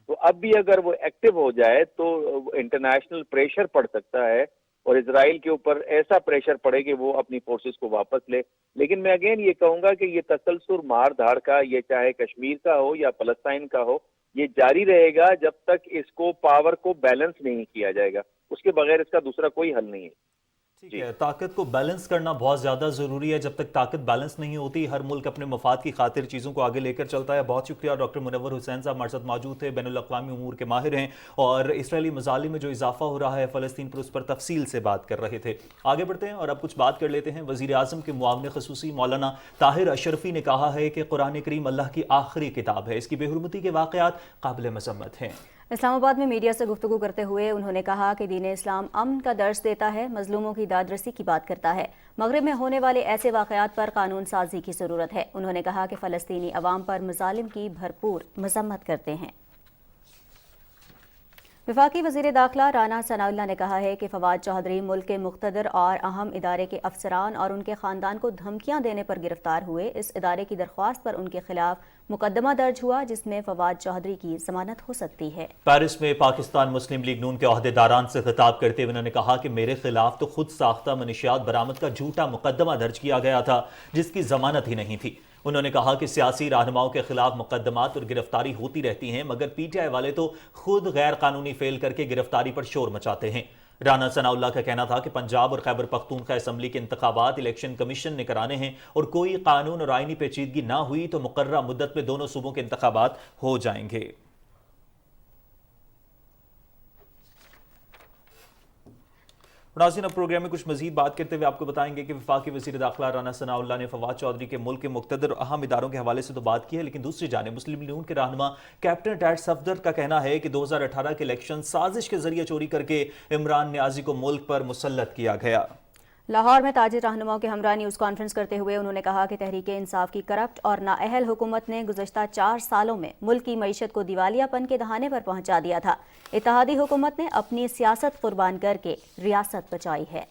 تو اب بھی اگر وہ ایکٹیو ہو جائے تو انٹرنیشنل پریشر پڑ سکتا ہے، اور اسرائیل کے اوپر ایسا پریشر پڑے کہ وہ اپنی فورسز کو واپس لے۔ لیکن میں اگین یہ کہوں گا کہ یہ تسلسل مار دھاڑ کا، یہ چاہے کشمیر کا ہو یا فلسطین کا ہو، یہ جاری رہے گا جب تک اس کو پاور کو بیلنس نہیں کیا جائے گا، اس کے بغیر اس کا دوسرا کوئی حل نہیں ہے۔ ठीक है, ताकत को बैलेंस करना बहुत ज़्यादा ज़रूरी है। जब तक ताकत बैलेंस नहीं होती, हर मुल्क अपने मफाद की खातिर चीज़ों को आगे लेकर चलता है। बहुत शुक्रिया डॉक्टर मुनव्वर हुसैन साहब हमारे साथ मौजूद थे, बैनुल-अक़वामी उमूर के माहिर हैं और इसराइली मज़ालिम में जो इजाफा हो रहा है फ़लस्तीन पर, उस पर तफसील से बात कर रहे थे। आगे बढ़ते हैं और अब कुछ बात कर लेते हैं। वज़ीर आज़म के मुआविन ख़ुसूसी मौलाना ताहिर अशरफी ने कहा है कि कुरान करीम अल्लाह की आखिरी किताब है, इसकी बेहुरमती के वाक़यात काबिल मज़म्मत हैं। इस्लामाबाद में मीडिया से गुफ्तगू करते हुए उन्होंने कहा कि दीन इस्लाम अमन का दर्स देता है, मजलूमों की दादरसी की बात करता है। मगरिब में होने वाले ऐसे वाक़यात पर कानून साजी की ज़रूरत है। उन्होंने कहा कि फ़लस्तीनी अवाम पर मज़ालिम की भरपूर मज़म्मत करते हैं। वफाकी वज़ीर दाखिला राना सनाउल्लाह ने कहा है कि फवाद चौधरी मुल्क के मुक़्तदर और अहम इदारे के अफसरान और उनके ख़ानदान को धमकियां देने पर गिरफ्तार हुए। इस इदारे की दरख्वास्त पर उनके खिलाफ मुकदमा दर्ज हुआ, जिसमें फवाद चौधरी की जमानत हो सकती है। पेरिस में पाकिस्तान मुस्लिम लीग नून के अहदेदारान से खिताब करते हुए उन्होंने कहा कि मेरे खिलाफ तो खुद साख्ता मनशियात बरामद का झूठा मुकदमा दर्ज किया गया था, जिसकी जमानत ही नहीं थी। उन्होंने कहा कि सियासी रहनुमाओं के खिलाफ मुकदमात और गिरफ्तारी होती रहती हैं, मगर पीटीआई वाले तो खुद गैर कानूनी फेल करके गिरफ्तारी पर शोर मचाते हैं। राना सनाउल्लाह का कहना था कि पंजाब और खैबर पख्तूनख्वा असम्बली के इंतखाबात इलेक्शन कमीशन ने कराने हैं और कोई कानून और आईनी पेचीदगी ना हुई तो मुकर्ररा मुद्दत में दोनों सूबों के इंतखाबात हो जाएंगे। नाज़रीन, अब प्रोग्राम में कुछ मजीद बात करते हुए आपको बताएंगे कि वफाकी वज़ीर दाखिला राना सनाउल्लाह ने फवाद चौधरी के मुल्क के मुक़्तदर अहम इदारों के हवाले से तो बात की है, लेकिन दूसरी जानिब मुस्लिम लीग नून के रहनुमा कैप्टन टैड सफदर का कहना है कि 2018 के इलेक्शन साजिश के जरिए चोरी करके इमरान नियाजी को मुल्क पर मुसल्लत किया गया। लाहौर में ताजिर रहनुमाओं के हमरा न्यूज़ कॉन्फ्रेंस करते हुए उन्होंने कहा कि तहरीक इंसाफ की करप्ट और नाअहल हुकूमत ने गुज़श्ता 4 सालों में मुल्क की मईशत को दिवालियापन के दहाने पर पहुंचा दिया था। इत्तेहादी हुकूमत ने अपनी सियासत कुर्बान करके रियासत बचाई है।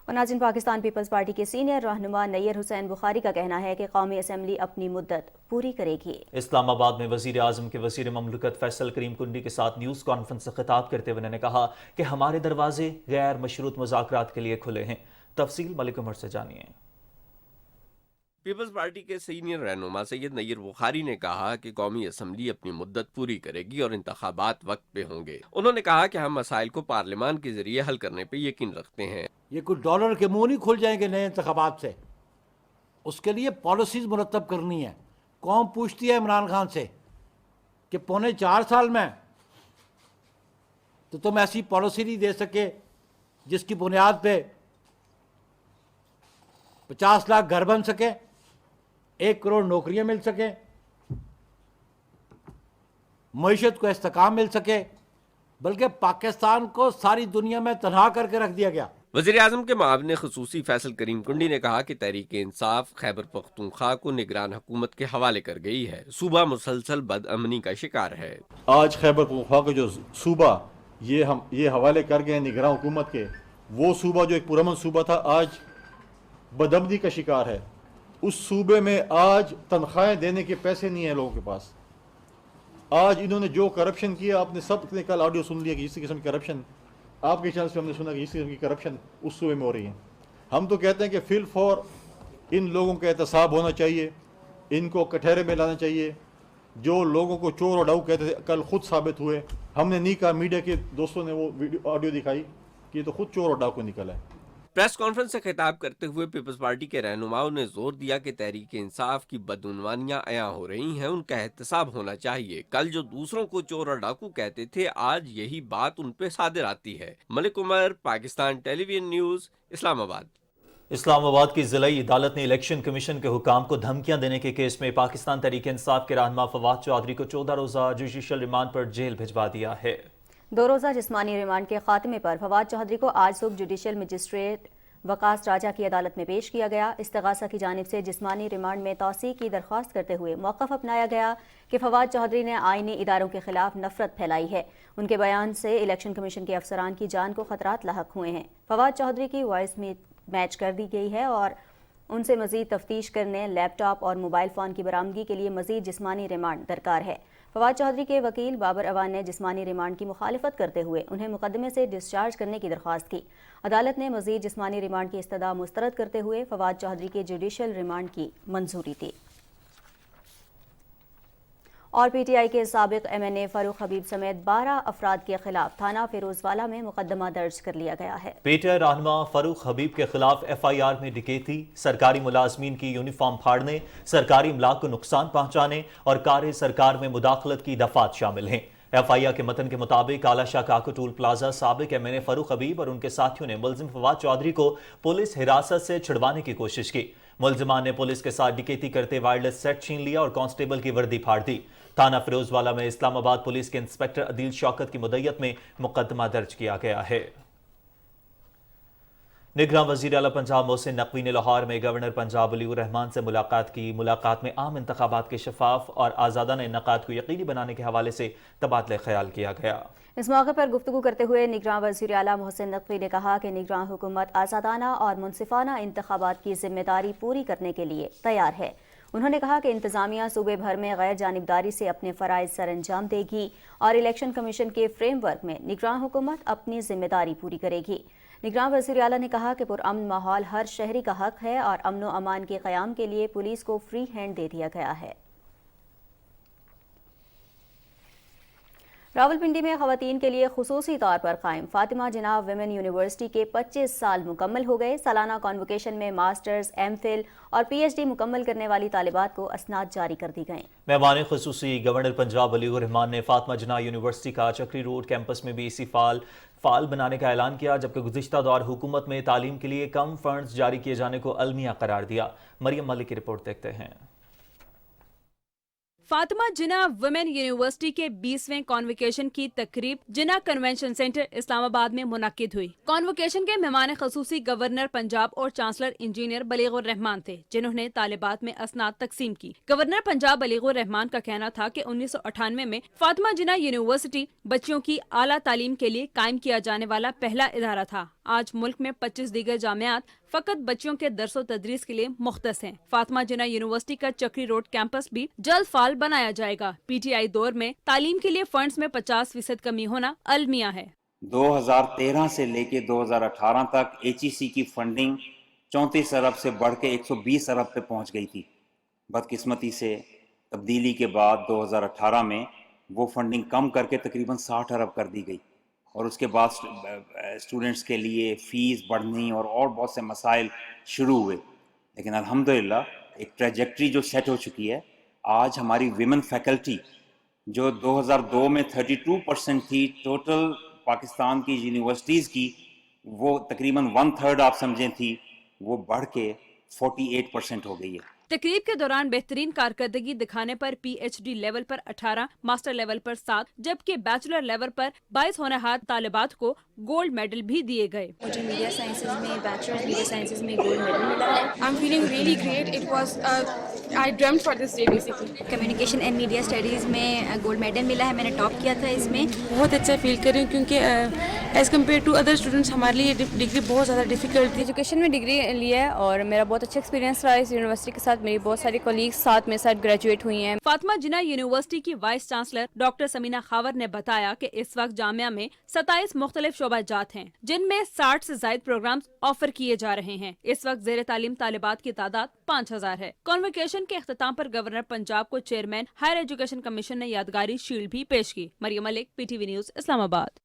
और नाज़रीन, पाकिस्तान पीपल्स पार्टी के सीनियर रहनुमा नैयर हुसैन बुखारी का कहना है कि कौमी असम्बली अपनी मुद्दत पूरी करेगी। इस्लामाबाद में वज़ीर आज़म के वज़ीर ममलकत फैसल करीम कुंडी के साथ न्यूज़ कॉन्फ्रेंस से खिताब करते हुए उन्होंने कहा कि हमारे दरवाजे गैर मशरूत मुज़ाकरात के लिए खुले हैं। तफसील मलिक उमर से जानिए। पीपल्स पार्टी के सीनियर रहनुमा सैयद नैयर बुखारी ने कहा कि कौमी असम्बली अपनी मुद्दत पूरी करेगी और इंतखाबात वक्त पे होंगे। उन्होंने कहा कि हम मसाइल को पार्लियामान के जरिए हल करने पे यकीन रखते हैं। ये कुछ डॉलर के मुंह नहीं खुल जाएंगे नए इंतखाबात से, उसके लिए पॉलिसीज मुरतब करनी है। कौम पूछती है इमरान खान से कि 4.25 साल में तो तुम ऐसी पॉलिसी नहीं दे सके जिसकी बुनियाद पे 50 लाख घर बन सके, 1 करोड़ नौकरियां मिल सके, मईशत को इस्तेकाम मिल सके, बल्कि पाकिस्तान को सारी दुनिया में तनहा करके रख दिया गया। वज़ीर आज़म के मुआविन ख़ुसूसी फैसल करीम कुंडी ने कहा कि तहरीक इंसाफ खैबर पख्तूनख्वा को निगरान हुकूमत के हवाले कर गई है। सूबा मुसलसल बदअमनी का शिकार है। आज खैबर पख्तूनख्वा का जो सूबा ये हवाले कर गए निगरान हुकूमत के, वो सूबा जो एक पुरअमन सूबा था आज बदअमनी का शिकार है। उस सूबे में आज तनख्वाहें देने के पैसे नहीं है लोगों के पास। आज इन्होंने जो करप्शन किया, आपने सब ने कल ऑडियो सुन लिया कि इस किस्म की करप्शन, आपके चैनल से हमने सुना कि इस किस्म की करप्शन उस सूबे में हो रही है। हम तो कहते हैं कि फिल फॉर इन लोगों का एहतसाब होना चाहिए, इनको कटहरे में लाना चाहिए। जो लोगों को चोर और डाऊ कहते थे कल खुद साबित हुए। हमने नहीं कहा, मीडिया के दोस्तों ने वो वीडियो ऑडियो दिखाई कि ये तो खुद चोर और डाऊ को निकला है। प्रेस कॉन्फ्रेंस से खिताब करते हुए पीपल्स पार्टी के रहनुमाओं ने जोर दिया कि तहरीक इंसाफ की बदउनवानियां अयां हो रही हैं, उनका एहतसाब होना चाहिए। कल जो दूसरों को चोर और डाकू कहते थे, आज यही बात उन पे सादिर आती है। Malik Umar, Pakistan television news, Islamabad. इस्लामाबाद की जिलाई अदालत ने इलेक्शन कमीशन के हुकाम को धमकियां देने के केस में पाकिस्तान तहरीक इंसाफ के रहनुमा फवाद चौधरी को 14 रोज़ा जुडिशल रिमांड पर जेल भिजवा दिया है। 2 रोज़ा जिस्मानी रिमांड के खात्मे पर फवाद चौधरी को आज सुबह जुडिशल मजिस्ट्रेट वकास राजा की अदालत में पेश किया गया। इस्तगासा की जानिब से जिस्मानी रिमांड में तौसीक की दरख्वास्त करते हुए मौक़िफ़ अपनाया गया कि फवाद चौधरी ने आईनी इदारों के खिलाफ नफरत फैलाई है। उनके बयान से इलेक्शन कमीशन के अफसरान की जान को खतरात लाहक हुए हैं। फवाद चौधरी की वॉइस मैच कर दी गई है और उनसे मजीद तफ्तीश करने, लैपटॉप और मोबाइल फ़ोन की बरामदगी के लिए मजीद जिस्मानी रिमांड दरकार है। फवाद चौधरी के वकील बाबर अवान ने जिस्मानी रिमांड की मुखालिफत करते हुए उन्हें मुकदमे से डिस्चार्ज करने की दरख्वास्त की। अदालत ने मजीद जिस्मानी रिमांड की इस्तदा मुस्तरद करते हुए फवाद चौधरी के जुडिशल रिमांड की मंजूरी दी। اور پی ٹی آئی کے سابق MNA فاروق حبیب سمیت 12 افراد کے خلاف تھانہ فیروزوالا میں مقدمہ درج کر لیا گیا ہے۔ پی ٹی آئی رہنما فاروق حبیب کے خلاف FIR میں ڈکیتی، سرکاری ملازمین کی یونیفارم پھاڑنے، سرکاری املاک کو نقصان پہنچانے اور کار سرکار میں مداخلت کی دفعات شامل ہیں۔ FIR کے متن کے مطابق اعلی شاہ کاکو ٹول پلازا سابق MNA فاروق حبیب اور ان کے ساتھیوں نے ملزم فواد چودھری کو پولیس حراست سے چھڑوانے کی کوشش کی۔ ملزمان نے پولیس کے ساتھ ڈکیتی کرتے وائرلیس سیٹ چھین لیا اور کانسٹیبل کی وردی پھاڑ دی۔ تھانہ فیروزوالا میں اسلام آباد پولیس کے انسپکٹر عدیل شوکت کی مدیت میں مقدمہ درج کیا گیا ہے۔ نگراں وزیر اعلیٰ پنجاب محسن نقوی نے لاہور میں گورنر پنجاب ولی الرحمان سے ملاقات کی۔ ملاقات میں عام انتخابات کے شفاف اور آزادانہ انعقاد کو یقینی بنانے کے حوالے سے تبادلہ خیال کیا گیا۔ اس موقع پر گفتگو کرتے ہوئے نگراں وزیر اعلیٰ محسن نقوی نے کہا کہ نگراں حکومت آزادانہ اور منصفانہ انتخابات کی ذمہ داری پوری کرنے کے لیے تیار ہے۔ انہوں نے کہا کہ انتظامیہ صوبے بھر میں غیر جانبداری سے اپنے فرائض سر انجام دے گی اور الیکشن کمیشن کے فریم ورک میں نگراں حکومت اپنی ذمہ داری پوری کرے گی۔ نگراں وزیر اعلیٰ نے کہا کہ پرامن ماحول ہر شہری کا حق ہے اور امن و امان کے قیام کے لیے پولیس کو فری ہینڈ دے دیا گیا ہے۔ راولپنڈی میں خواتین کے لیے خصوصی طور پر قائم فاطمہ جناح ویمن یونیورسٹی کے 25 سال مکمل ہو گئے۔ سالانہ کانوکیشن میں ماسٹرز، MPhil اور PhD مکمل کرنے والی طالبات کو اسناد جاری کر دی گئیں۔ مہمان خصوصی گورنر پنجاب ولی الرحمان نے فاطمہ جناح یونیورسٹی کا چکری روڈ کیمپس میں بھی اسی فعال بنانے کا اعلان کیا، جبکہ گزشتہ دور حکومت میں تعلیم کے لیے کم فنڈز جاری کیے جانے کو المیہ قرار دیا۔ مریم ملک کی رپورٹ دیکھتے ہیں۔ فاطمہ جناح ویمن یونیورسٹی کے 20ویں کانوکیشن کی تقریب جناح کنونشن سینٹر اسلام آباد میں منعقد ہوئی۔ کانوکیشن کے مہمان خصوصی گورنر پنجاب اور چانسلر انجینئر بلیغ الرحمان تھے، جنہوں نے طالبات میں اسناد تقسیم کی۔ گورنر پنجاب بلیغ الرحمان کا کہنا تھا کہ 1998 میں فاطمہ جناح یونیورسٹی بچیوں کی اعلیٰ تعلیم کے لیے قائم کیا جانے والا پہلا ادارہ تھا۔ آج ملک میں 25 دیگر جامعات فقط بچیوں کے درس و تدریس کے لیے مختص ہیں۔ فاطمہ جناح یونیورسٹی کا چکری روڈ کیمپس بھی جلد فعال بنایا جائے گا۔ PTI دور میں تعلیم کے لیے فنڈز میں 50% کمی ہونا المیہ ہے۔ 2013 سے لے کے 2018 تک HEC کی فنڈنگ 34 ارب سے بڑھ کے 120 ارب پہ پہنچ گئی تھی۔ بدقسمتی سے تبدیلی کے بعد 2018 میں وہ فنڈنگ کم کر کے تقریباً 60 ارب کر دی گئی، اور اس کے بعد اسٹوڈنٹس کے لیے فیس بڑھنی اور بہت سے مسائل شروع ہوئے، لیکن الحمدللہ ایک ٹریجیکٹری جو سیٹ ہو چکی ہے۔ آج ہماری ویمن فیکلٹی جو 2002 میں 32% تھی ٹوٹل پاکستان کی یونیورسٹیز کی، وہ تقریباً 1/3 آپ سمجھیں تھی، وہ بڑھ کے 48% ہو گئی ہے۔ تقریب کے دوران بہترین کارکردگی دکھانے پر PhD لیول پر 18، ماسٹر لیول پر 7 جبکہ بیچلر لیول پر 22 ہونہار طالبات کو گولڈ میڈل بھی دیے گئے۔ مجھے میڈیا سائنسز میں بیچلر میڈیا سائنسز میں گولڈ میڈل ملا ہے۔ I'm feeling really great. It was I dreamt for this day basically. Communication and media studies میں گولڈ میڈل ملا ہے، میں نے ٹاپ کیا تھا اس میں۔ بہت اچھا فیل کر رہی ہوں کیونکہ as compare to other students ہمارے لیے ڈگری بہت زیادہ ڈیفیکلٹ تھی۔ ایجوکیشن میں ڈگری لی ہے اور میرا بہت اچھا ایکسپیرینس رہا اس یونیورسٹی کے ساتھ۔ میری بہت ساری کولیگز ساتھ میں گریجویٹ ہوئی ہیں۔ فاطمہ جناح یونیورسٹی کی vice chancellor doctor Samina Khawar نے بتایا کہ اس وقت جامعہ میں 27 مختلف شعبہ جات ہیں، جن میں 60 سے زائد پروگرامز آفر کیے جا رہے ہیں۔ اس وقت زیر تعلیم طالبات کی تعداد 5000 ہے۔ کانوکیشن کے اختتام پر گورنر پنجاب کو چیئرمین ہائر ایجوکیشن کمیشن نے یادگاری شیلڈ بھی پیش کی۔ مریم ملک، PTV نیوز، اسلام آباد۔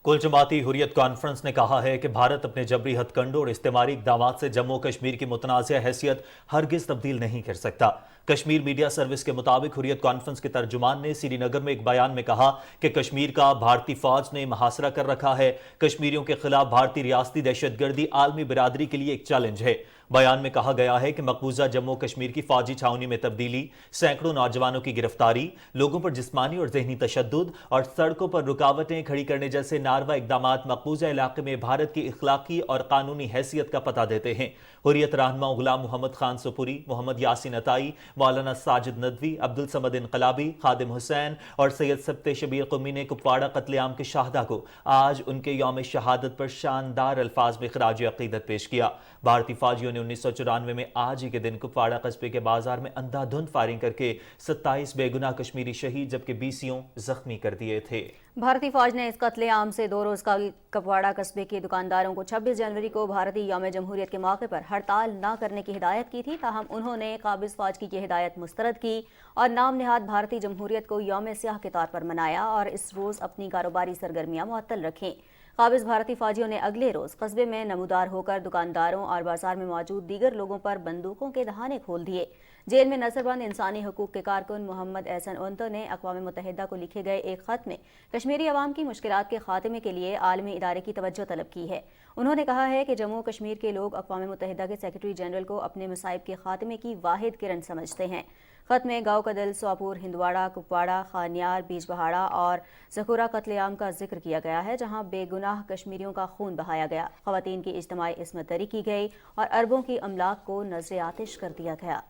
کل جماعتی حریت کانفرنس نے کہا ہے کہ بھارت اپنے جبری ہتھ کنڈوں اور استعماری اقدامات سے جموں و کشمیر کی متنازع حیثیت ہرگز تبدیل نہیں کر سکتا۔ کشمیر میڈیا سروس کے مطابق حریت کانفرنس کے ترجمان نے سری نگر میں ایک بیان میں کہا کہ کشمیر کا بھارتی فوج نے محاصرہ کر رکھا ہے۔ کشمیریوں کے خلاف بھارتی ریاستی دہشت گردی عالمی برادری کے لیے ایک چیلنج ہے۔ بیان میں کہا گیا ہے کہ مقبوضہ جموں کشمیر کی فوجی چھاؤنی میں تبدیلی، سینکڑوں نوجوانوں کی گرفتاری، لوگوں پر جسمانی اور ذہنی تشدد اور سڑکوں پر رکاوٹیں کھڑی کرنے جیسے ناروا اقدامات مقبوضہ علاقے میں بھارت کی اخلاقی اور قانونی حیثیت کا پتہ دیتے ہیں۔ حریت رہنما غلام محمد خان سپوری، محمد یاسین عطائی، مولانا ساجد ندوی، عبدالصمد انقلابی، خادم حسین اور سید سبت شبیر قمی نے کپواڑہ قتل عام کے شہداء کو آج ان کے یوم شہادت پر شاندار الفاظ میں خراج عقیدت پیش کیا۔ بھارتی فوجیوں نے ने 1994 में आज ही के दिन कुपवाड़ा कस्बे के बाजार में अंधाधुंध फायरिंग करके 27 बेगुनाह कश्मीरी शहीद जबकि 20 जख्मी कर दिए थे। भारतीय फौज ने इस कत्लेआम से 2 रोज कल कुपवाड़ा कस्बे के दुकानदारों को 26 जनवरी को भारतीय यौम जमहूरियत के मौके पर हड़ताल न करने की हिदायत की थी। ताहम उन्होंने काबिज फौज की यह हिदायत मुस्तरद की और नाम निहाद भारतीय जमहूरियत को यौम स्याह के तौर पर मनाया और इस रोज अपनी कारोबारी सरगर्मियां मुअत्तल रखीं। काबिज भारतीय फौजियों ने अगले रोज कस्बे में नमूदार होकर दुकानदारों और बाजार में मौजूद दीगर लोगों पर बंदूकों के दहाने खोल दिए। जेल में नजरबंद इंसानी हकूक के कारकुन मोहम्मद एहसन उन्तो ने अक़वाम मुत्तहिदा को लिखे गए एक खत में कश्मीरी अवाम की मुश्किलात के खात्मे के लिए आलमी इदारे की तवज्जो तलब की है। उन्होंने कहा है कि जम्मू कश्मीर के लोग अक़वाम मुत्तहिदा के सेक्रेटरी जनरल को अपने मसाइब के खात्मे की वाहिद किरण समझते हैं। खत में गाँव कदल, सोपुर, हिंदवाड़ा, कुपवाड़ा, खानियार, बीजबहाड़ा और ज़खूरा कत्लेआम का जिक्र किया गया है, जहां बेगुनाह कश्मीरियों का खून बहाया गया, ख़वातीन की इज्तिमाई इस्मत दरी की गई और अरबों की अमलाक को नजर आतिश कर दिया गया।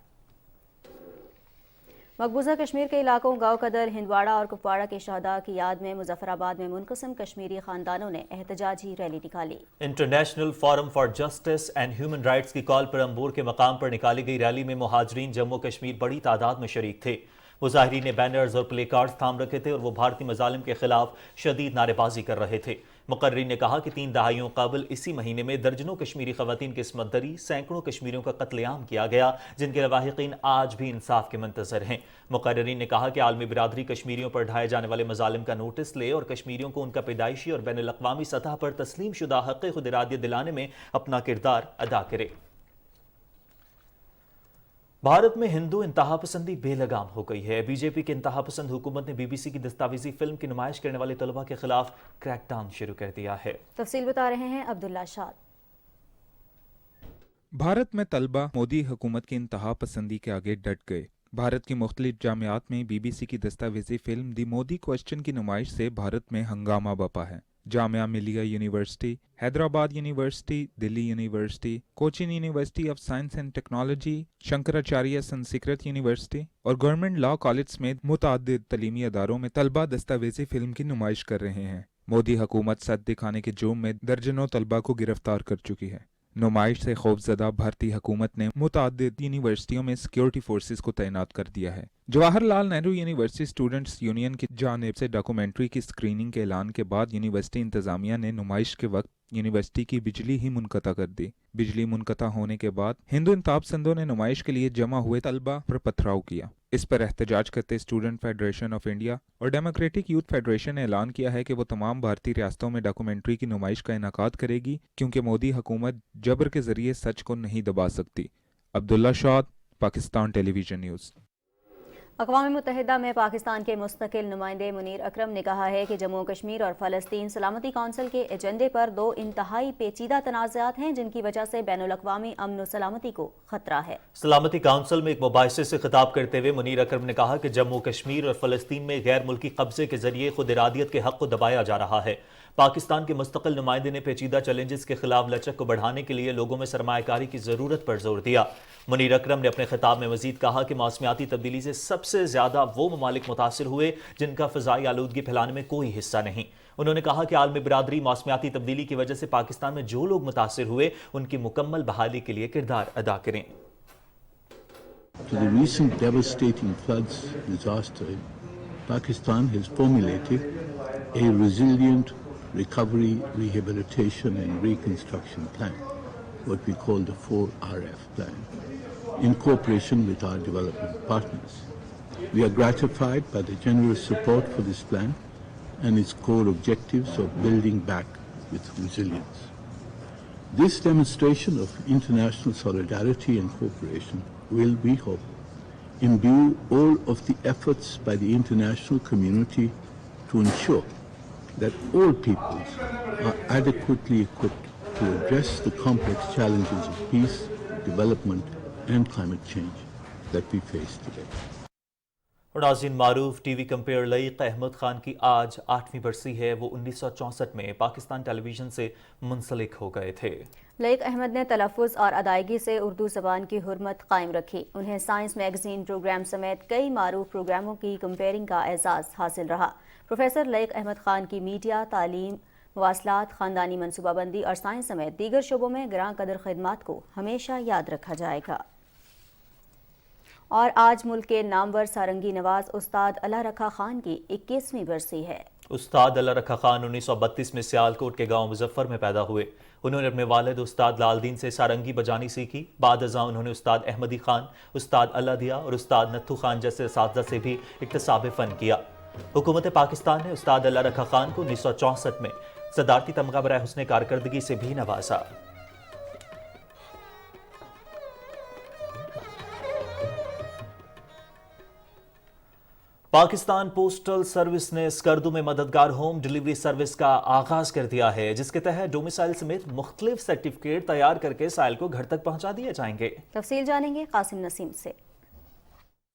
मकबूजा कश्मीर के इलाकों गाँव कदर, हिंदवाड़ा और कुपवाड़ा के शहदा की याद में मुजफ्फराबाद में मुनक़सिम कश्मीरी खानदानों ने एहतजाजी रैली निकाली। International forum for justice and human rights की कॉल पर अंबूर के मकाम पर निकाली गई रैली में मुहाजिरीन जम्मू कश्मीर बड़ी तादाद में शरीक थे। मुजाहिरीन ने बैनर्स और प्ले कार्ड्स थाम रखे थे और वो भारतीय मजालिम के खिलाफ शदीद नारेबाजी कर रहे थे। मुकर्रिर ने कहा कि 3 दहाइयों कबल इसी महीने में दर्जनों कश्मीरी खवातीन की इस्मत दरी, सैकड़ों कश्मीरियों का कत्लेआम किया गया, जिनके लवाहिकीन आज भी इंसाफ के मुंतजर हैं। मुकर्रिरीन ने कहा कि आलमी बिरादरी कश्मीरियों पर ढाए जाने वाले मजालिम का नोटिस ले और कश्मीरियों को उनका पैदाइशी और बैनुल अक़वामी सतह पर तस्लीम शुदा हक़ खुद इरादियत दिलाने में अपना किरदार अदा करे। भारत में हिंदू इंतहा पसंदी बेलगाम हो गई है। बीजेपी की इंतहा पसंद हुकूमत ने बीबीसी की दस्तावेजी फिल्म की नुमाइश करने वाले तलबा के खिलाफ क्रैकडाउन शुरू कर दिया है। तफसील बता रहे हैं अब्दुल्ला शाद। भारत में तलबा मोदी हुकूमत की इंतहा पसंदी के आगे डट गए। भारत की मुख्तलिफ जामियात में बीबीसी की दस्तावेजी फिल्म दी मोदी क्वेश्चन की नुमाइश से भारत में हंगामा बपा है। Jamia Millia university, Hyderabad university, Delhi university, Cochin university of science and technology, Shankaracharya Sanskrit university और गवर्नमेंट लॉ कॉलेज समेत मुतअद्दिद तलीमी अदारों में तलबा दस्तावेजी फिल्म की नुमाइश कर रहे हैं। मोदी हुकूमत सद दिखाने के जुर्म में दर्जनों तलबा को गिरफ्तार कर चुकी है। नुमाइश से खौफजदा भारतीय हुकूमत ने मुतअद्दिद यूनिवर्सिटियों में सिक्योरिटी फोर्सेस को तैनात कर दिया है। Jawaharlal Nehru university students union की जानिब से डॉक्यूमेंट्री की स्क्रीनिंग के ऐलान के बाद यूनिवर्सिटी इंतजामिया ने नुमाइश के वक्त यूनिवर्सिटी की बिजली ही मुनक़ता कर दी। बिजली मुनक़ता होने के बाद हिंदू इंतहा पसंदों ने नुमाइश के लिए जमा हुए तलबा पर पथराव किया। इस पर एहतजाज करते स्टूडेंट फेडरेशन ऑफ इंडिया और डेमोक्रेटिक यूथ फेडरेशन ने ऐलान किया है कि वो तमाम भारतीय रियासतों में डॉक्यूमेंट्री की नुमाइश का इनेकाद करेगी, क्योंकि मोदी हुकूमत जबर के जरिए सच को नहीं दबा सकती। अब्दुल्ला शाद, पाकिस्तान टेलीविजन न्यूज़। अक़वाम मुत्तहिदा में पाकिस्तान के मुस्तकिल नुमाइंदे मुनीर अकरम ने कहा है कि जम्मू कश्मीर और फ़लस्तीन सलामती कौंसिल के एजेंडे पर 2 इंतहाई पेचीदा तनाज़ात हैं, जिनकी वजह से बैनुल अक़वामी अमन व सलामती को खतरा है। सलामती काउंसिल में एक मुबाहिसे से खिताब करते हुए मुनीर अकरम ने कहा कि जम्मू कश्मीर और फ़लस्तीन में गैर मुल्की कब्जे के जरिए खुद इरादियत के हक़ को दबाया जा रहा है। पाकिस्तान के मुस्तकिल नुमाइंदे ने पेचीदा चैलेंजेस के खिलाफ लचक को बढ़ाने के लिए लोगों में सरमायाकारी की ज़रूरत पर जोर दिया। मुनीर अकरम ने अपने खिताब में मजीद कहा कि मौसमियाती तब्दीली से सबसे ज़्यादा वो ममालिक मुतासिर हुए जिनका फ़ज़ाई आलूदगी फैलाने में कोई हिस्सा नहीं। उन्होंने कहा कि आलमी बिरादरी मौसमियाती तब्दीली की वजह से पाकिस्तान में जो लोग मुतासिर हुए उनकी मुकम्मल बहाली के लिए किरदार अदा करें। To the recent devastating floods disaster, Pakistan has formulated a resilient recovery, rehabilitation and reconstruction plan, what we call the 4RF plan, in cooperation with our development partners. We are gratified by the generous support for this plan and its core objectives of building back with resilience. This demonstration of international solidarity and cooperation will, we hope, imbue all of the efforts by the international community to ensure that all peoples are adequately equipped to address the complex challenges of peace, development and climate change that we face today. और नाज़रीन, मारूफ TV compare Laeeq Ahmad Khan की आज 8वीं बरसी है। वो 1964 में Pakistan television से मुंसलिक हो गए थे। लईक अहमद ने तलफ़्फ़ुज़ और अदायगी से उर्दू ज़बान की हुर्मत कायम रखी। उन्हें साइंस मैगज़ीन प्रोग्राम समेत कई मारूफ प्रोग्रामों की कंपेयरिंग का एजाज़ हासिल रहा। प्रोफेसर लईक अहमद खान की मीडिया, तालीम, مواصلات، خاندانی منصوبہ بندی اور سائنس سمیت دیگر شعبوں میں گراں قدر خدمات کو ہمیشہ یاد رکھا جائے گا۔ اور آج ملک کے نامور سارنگی نواز استاد اللہ رکھا خان کی 21ویں برسی ہے۔ استاد اللہ رکھا خان 1932 میں سیالکوٹ کے گاؤں مظفر میں پیدا ہوئے۔ انہوں نے اپنے والد استاد لال دین سے سارنگی بجانی سیکھی۔ بعد ازاں انہوں نے استاد احمدی خان، استاد اللہ دیا اور استاد نتھو خان جیسے اساتذہ سے بھی اکتساب فن کیا۔ حکومت پاکستان نے استاد اللہ رکھا خان کو 1964 میں صدارتی تمغہ برائے حسن کارکردگی سے بھی نوازا۔ پاکستان پوسٹل سروس نے اسکردو میں مددگار ہوم ڈیلیوری سروس کا آغاز کر دیا ہے، جس کے تحت ڈومیسائل سمیت مختلف سرٹیفکیٹ تیار کر کے سائل کو گھر تک پہنچا دیے جائیں گے۔ تفصیل جانیں گے قاسم نسیم سے۔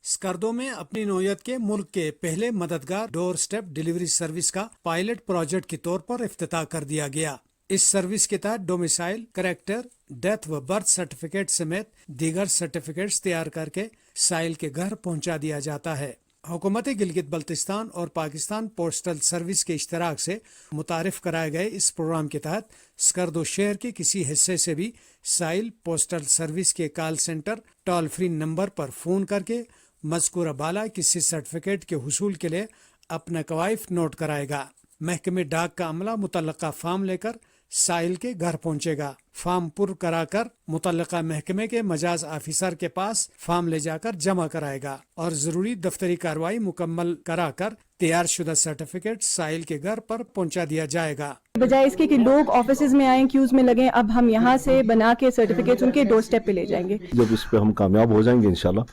اسکردو میں اپنی نوعیت کے ملک کے پہلے مددگار ڈور سٹیپ ڈیلیوری سروس کا پائلٹ پروجیکٹ کے طور پر افتتاح کر دیا گیا۔ اس سروس کے تحت ڈومیسائل، کریکٹر، ڈیتھ و برتھ سرٹیفکیٹ سمیت دیگر سرٹیفکیٹس تیار کر کے سائل کے گھر پہنچا دیا جاتا ہے۔ حکومت گلگت بلتستان اور پاکستان پوسٹل سروس کے اشتراک سے متعارف کرائے گئے اس پروگرام کے تحت اسکردو شہر کے کسی حصے سے بھی سائل پوسٹل سروس کے call centre toll free number پر فون کر کے مذکورہ بالا کسی سرٹیفکیٹ کے حصول کے لیے اپنا کوائف نوٹ کرائے گا۔ محکمہ ڈاک کا عملہ متعلقہ فارم لے کر سائل کے گھر پہنچے گا۔ فارم پر کرا کر متعلقہ محکمے کے مجاز آفیسر کے پاس فارم لے جا کر جمع کرائے گا اور ضروری دفتری کارروائی مکمل کرا کر تیار شدہ سرٹیفکیٹ سائل کے گھر پر پہنچا دیا جائے گا۔ بجائے اس کے کہ لوگ آفیسز میں آئیں، کیوز میں لگیں، اب ہم یہاں سے بنا کے سرٹیفکیٹس ان کے ڈور سٹیپ پہ لے جائیں گے۔ جب اس پہ ہم کامیاب ہو جائیں گے انشاءاللہ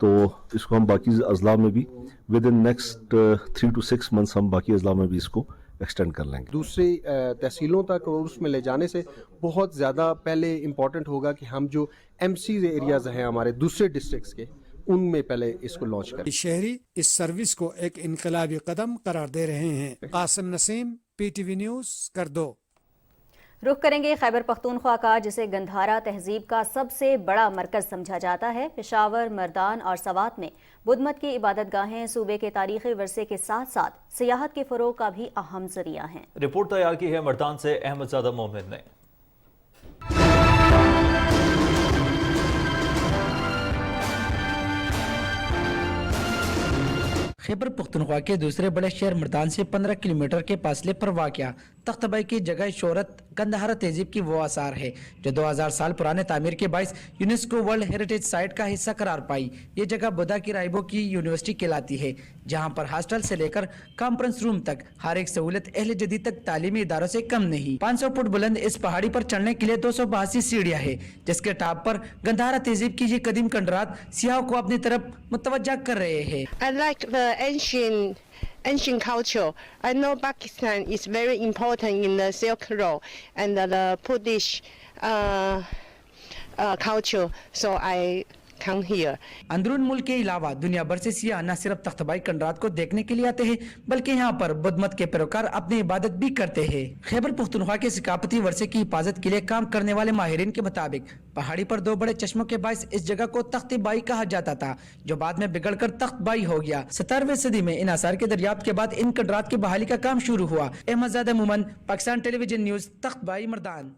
تو اس کو ہم باقی اضلاع میں بھی with in next 3 to 6 months ہم باقی اضلاع میں بھی اس کو ایکسٹینڈ کر لیں گے۔ دوسری تحصیلوں تک اور اس میں لے جانے سے بہت زیادہ پہلے امپورٹنٹ ہوگا کہ ہم جو ایم سی ایریاز ہیں ہمارے دوسرے ڈسٹرکٹس کے، ان میں پہلے اس کو لانچ کریں۔ شہری اس سروس کو ایک انقلابی قدم قرار دے رہے ہیں۔ قاسم نسیم، PTV نیوز، اسکردو۔ رخ کریں گے خیبر پختونخوا کا، جسے گندھارا تہذیب کا سب سے بڑا مرکز سمجھا جاتا ہے۔ پشاور، مردان اور سوات میں بدھ مت کی عبادت گاہیں صوبے کے تاریخی ورثے کے ساتھ ساتھ سیاحت کے فروغ کا بھی اہم ذریعہ ہیں۔ رپورٹ تیار کی ہے مردان سے احمد زادہ مومن نے۔ خیبر پختونخوا کے دوسرے بڑے شہر مردان سے 15 کلومیٹر کے فاصلے پر واقع تخت بائی کی جگہ شہرت گندھارا تہذیب کی وہ آثار ہے جو 2000 سال پرانے تعمیر کے باعث یونیسکو ورلڈ ہیریٹیج سائٹ کا حصہ قرار پائی۔ یہ جگہ بدھا کی راہبوں کی یونیورسٹی کہلاتی ہے، جہاں پر ہاسٹل سے لے کر کانفرنس روم تک ہر ایک سہولت اہل جدید تک تعلیمی اداروں سے کم نہیں۔ 500 فٹ بلند اس پہاڑی پر چڑھنے کے لیے 282 سیڑھیاں ہیں، جس کے ٹاپ پر گندھارا تہذیب کی یہ قدیم کنڈرات سیاحوں کو اپنی طرف متوجہ کر رہے ہیں۔ I like the ancient culture. I know Pakistan is very important in the Silk Road and the Buddhist culture, so I come here. اندرون ملک کے علاوہ دنیا بھر سے سیاح نہ صرف تخت بائی کنڈرات کو دیکھنے کے لیے آتے ہیں بلکہ یہاں پر بدھ مت کے پیروکار اپنی عبادت بھی کرتے ہیں۔ خیبر پختونخوا کے ثقافتی ورثے کی حفاظت کے لیے کام کرنے والے ماہرین کے مطابق پہاڑی پر 2 بڑے چشموں کے باعث اس جگہ کو تخت بائی کہا جاتا تھا، جو بعد میں بگڑ کر تخت بائی ہو گیا۔ 17ویں صدی میں ان آثار کے دریافت کے بعد ان کنڈرات کی بحالی کا کام شروع ہوا۔ احمد زادہ مومن، پاکستان ٹیلی ویژن نیوز، تخت بائی مردان۔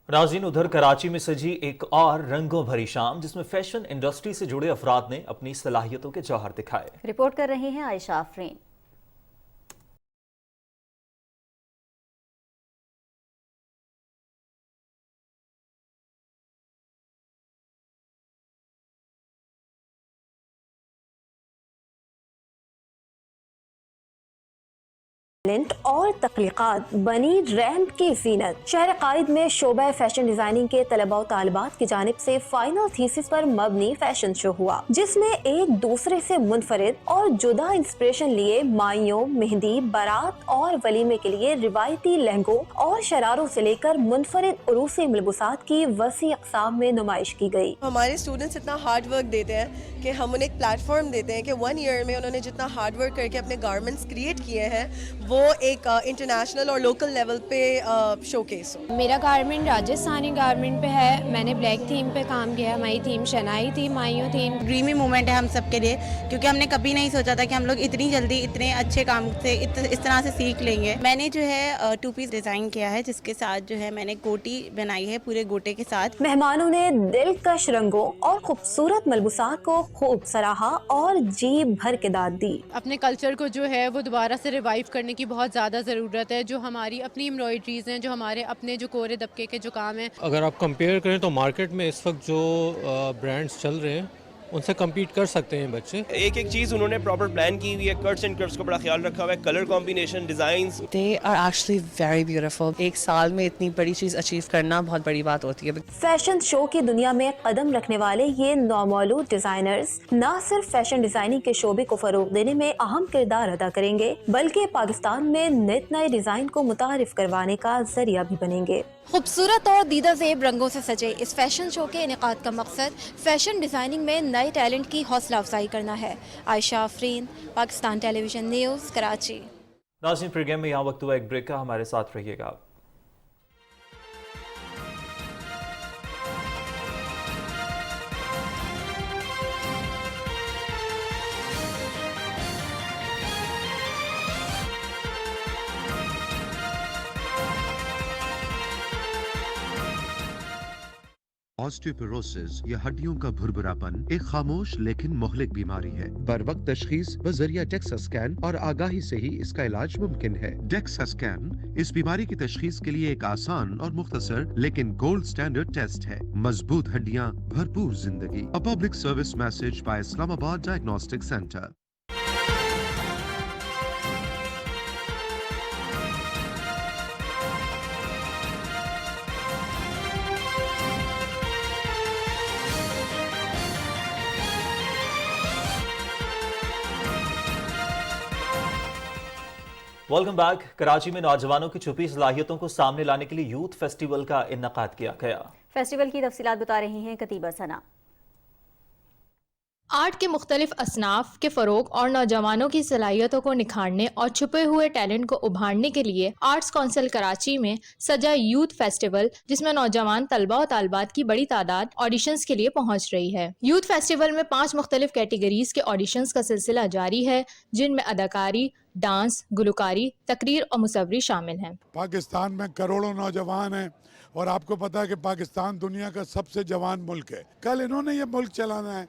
ناظرین، ادھر کراچی میں سجی ایک اور رنگوں بھری شام جس میں فیشن انڈسٹری سے جڑے افراد نے اپنی صلاحیتوں کے جوہر دکھائے۔ رپورٹ کر رہی ہیں عائشہ آفرین۔ اور تخلیقات بنی ریمپ کی زینت۔ شہر قائد میں شعبہ فیشن ڈیزائننگ کے طلباء و طالبات کی جانب سے فائنل تھیسس پر مبنی فیشن شو ہوا، جس میں ایک دوسرے سے منفرد اور جدا انسپریشن لیے مائیوں، مہندی، بارات اور ولیمے کے لیے روایتی لہنگوں اور شراروں سے لے کر منفرد عروسی ملبوسات کی وسیع اقسام میں نمائش کی گئی۔ ہمارے اسٹوڈنٹس اتنا ہارڈ ورک دیتے ہیں کہ ہم انہیں ایک پلیٹ فارم دیتے ہیں کہ 1 ایئر میں انہوں نے جتنا ہارڈ ورک کر کے اپنے گارمنٹس کریٹ کیے ہیں وہ वो एक इंटरनेशनल और लोकल लेवल पे शोकेस हो। मेरा गारमेंट राजस्थानी गारमेंट पे है, मैंने ब्लैक थीम पे काम किया है, हमारी थीम शनाई थी, माइयों थीम। ड्रीमी मोमेंट है हम सब के लिए, क्योंकि हमने कभी नहीं सोचा था कि हम लोग इतनी जल्दी इतने अच्छे काम से इस तरह से सीख लेंगे। मैंने जो है 2 पीस डिज़ाइन किया है, जिसके साथ जो है मैंने गोटी बनाई है पूरे गोटे के साथ। मेहमानों ने दिलकश रंगों और खूबसूरत मलबूसात को खूब सराहा और जी भर के दाद दी। अपने कल्चर को जो है वो दोबारा से रिवाइव करने की बहुत ज़्यादा ज़रूरत है। जो हमारी अपनी एम्ब्रॉयडरीज़ हैं, जो हमारे अपने जो कोरे दबके के जो काम हैं, अगर आप कंपेयर करें तो मार्केट में इस वक्त जो ब्रांड्स चल रहे हैं उनसे कम्पीट कर सकते हैं बच्चे। एक एक चीज़ उन्होंने प्रॉपर प्लान की हुई है, कट्स एंड कर्व्स को बड़ा ख्याल रखा हुआ है, colour combination, designs. They are actually very beautiful. एक साल में इतनी बड़ी चीज़ अचीव करना बहुत बड़ी बात होती है। फैशन शो की दुनिया में कदम रखने वाले ये नौमौलूद डिजाइनर्स न सिर्फ फैशन डिजाइनिंग के शोबे को फरोग देने में अहम किरदार अदा करेंगे, बल्कि पाकिस्तान में नित नए डिजाइन को मुतारिफ करवाने का जरिया भी बनेंगे। खूबसूरत और दीदा ज़ेब रंगों से सजे इस फैशन शो के इनेकाद का मकसद फैशन डिजाइनिंग में नए टैलेंट की हौसला अफजाई करना है। Ayesha Afreen, Pakistan television news, Karachi. नाज़रीन, प्रोग्राम में यहाँ वक्त हुआ एक ब्रेक का, हमारे साथ रहिएगा। ऑस्टियोपोरोसिस या हड्डियों का भुरभुरापन एक खामोश लेकिन मोहलिक बीमारी है। बर वक्त तशखीस बजरिया डेक्सा स्कैन और आगाही से ही इसका इलाज मुमकिन है। डेक्सा स्कैन इस बीमारी की तशखीस के लिए एक आसान और मुख्तसर लेकिन गोल्ड स्टैंडर्ड टेस्ट है। मजबूत हड्डियां, भरपूर जिंदगी। A public service message bye Islamabad diagnostic centre. Welcome back. Karachi में नौजवानों की छुपी सलाहियतों को सामने लाने के लिए यूथ फेस्टिवल का इन्नकाद किया गया। फेस्टिवल की तफसीलात बता रही हैं कतीबा सना। आर्ट के मुख्तलिफ असनाफ के फ़रोग और नौजवानों की सलाहियतों को निखारने और छुपे हुए टैलेंट को उभारने के लिए आर्ट्स काउंसिल कराची में सजा यूथ फेस्टिवल, जिसमें नौजवान तलबा और तालबात की बड़ी तादाद ऑडिशंस के लिए पहुंच रही है। यूथ फेस्टिवल में 5 मुख्तलिफ कैटेगरीज के ऑडिशंस का सिलसिला जारी है, जिनमें अदाकारी, डांस, गुलकारी, तकरीर और मुसव्वरी शामिल हैं। पाकिस्तान में करोड़ों नौजवान हैं और आपको पता है कि पाकिस्तान दुनिया का सबसे जवान मुल्क है। कल इन्होंने ये मुल्क चलाना है,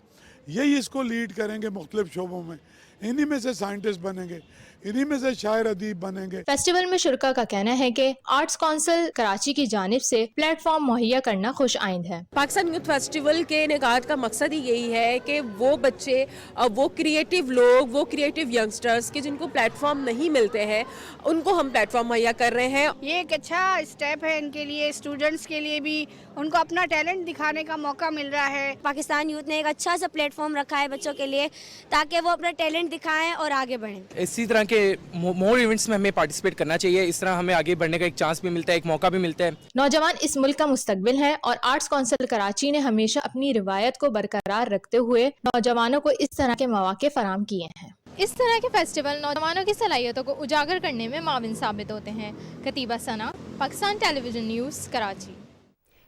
यही इसको लीड करेंगे मुख्तलिफ शोबों में। इन्हीं में से साइंटिस्ट बनेंगे, इन्हीं में से शायर अदीब बनेंगे। फेस्टिवल में शुरका का कहना है कि आर्ट्स काउंसिल कराची की जानिब से प्लेटफॉर्म मुहैया करना खुश आइंद है। पाकिस्तान यूथ फेस्टिवल के इनेकाद का मकसद ही यही है कि वो बच्चे, वो क्रिएटिव लोग, वो क्रिएटिव यंगस्टर्स के जिनको प्लेटफॉर्म नहीं मिलते हैं, उनको हम प्लेटफॉर्म मुहैया कर रहे हैं। ये एक अच्छा स्टेप है इनके लिए, स्टूडेंट्स के लिए भी उनको अपना टैलेंट दिखाने का मौका मिल रहा है। पाकिस्तान यूथ ने एक अच्छा सा प्लेटफॉर्म रखा है बच्चों के लिए, ताकि वो अपना टैलेंट दिखाएं और आगे बढ़ें। इसी तरह के मोर इवेंट्स में हमें पार्टिसिपेट करना चाहिए। इस तरह हमें आगे बढ़ने का एक चांस भी मिलता है, एक मौका भी मिलता है। नौजवान इस मुल्क का मुस्तकबिल है और आर्ट्स काउंसिल कराची ने हमेशा अपनी रिवायत को बरकरार रखते हुए नौजवानों को इस तरह के मौके फराहम किए हैं। इस तरह के फेस्टिवल नौजवानों की सलाहियतों को उजागर करने में माविन साबित होते हैं। कतीबा Sana, Pakistan television news, Karachi.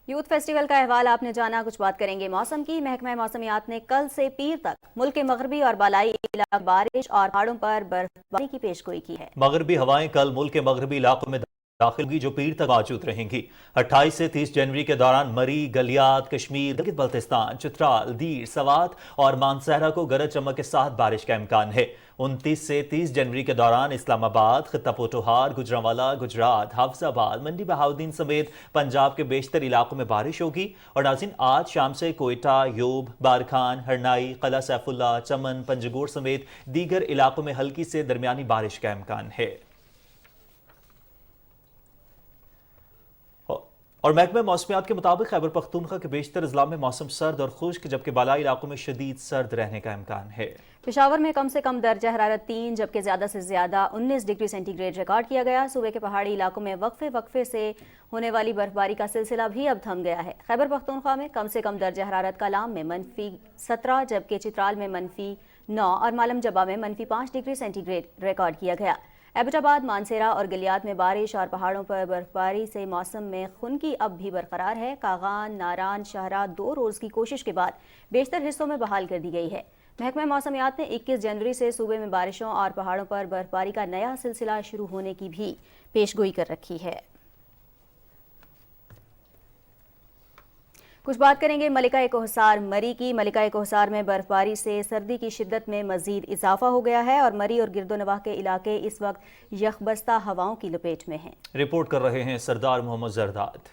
Youth festival का अहवाल आपने जाना, कुछ बात करेंगे मौसम की। महकमा मौसमियात ने कल से पीर तक मुल्क के मगरबी और बालाई इलाकों बारिश और पहाड़ों पर बर्फबारी की पेशगोई की है। मगरबी हवाएं कल मुल्क के मगरबी इलाकों में दाखिल होगी, जो पीर तक मौजूद रहेंगी। 28 से 30 जनवरी के दौरान मरी, गलियात, कश्मीर, गिलगित बल्तिस्तान, चित्राल, दीर, सवात और मानसहरा को गरज चमक के साथ बारिश का इम्कान है। 29 से 30 जनवरी के दौरान इस्लामाबाद, खित्ता पोटोहार, गुजरांवाला, गुजरात, हाफजाबाद, मंडी बहाउद्दीन समेत पंजाब के बेशतर इलाकों में बारिश होगी। और नाज़रीन, आज शाम से कोयटा, योब, बारखान, हरनाई, कला सैफुल्ला, चमन, पंजगोर समेत दीगर इलाकों में हल्की से दरमियानी बारिश का इम्कान है। और महकमा मौसमियात के मुताबिक खैबर पख्तूनख्वा के बेशतर अजला में मौसम सर्द और खुश्क, जबकि बालाई इलाकों में शदीद सर्द रहने का इम्कान है। पेशावर में कम से कम दर्जा हरारत 3 जबकि ज़्यादा से ज़्यादा 19 डिग्री सेंटीग्रेड रिकॉर्ड किया गया। सूबे के पहाड़ी इलाकों में वक्फे से होने वाली बर्फबारी का सिलसिला भी अब थम गया है। खैबर पख्तूनख्वा में कम से कम दर्जा हरारत कलाम में -17 जबकि चित्राल में -9 और मालम जबा में -5 डिग्री सेंटीग्रेड रिकॉर्ड किया गया। एबटाबाद, मानसेरा और गलियात में बारिश और पहाड़ों पर बर्फबारी से मौसम में खुनकी अब भी बरकरार है। कागान, नारान, शाहरा 2 रोज़ की कोशिश के बाद बेशतर हिस्सों में बहाल कर दी गई है। महकमा मौसमियात ने 21 जनवरी से सूबे में बारिशों और पहाड़ों पर बर्फबारी का नया सिलसिला शुरू होने की भी पेशगोई कर रखी है। कुछ बात करेंगे मलिका कोहसार मरी की। मलिका कोहसार में बर्फबारी से सर्दी की शिद्दत में मजीद इजाफा हो गया है और मरी और गिरदोनवाह के इलाके इस वक्त यखबस्ता हवाओं की लपेट में हैं। रिपोर्ट कर रहे हैं सरदार मोहम्मद जरदाद।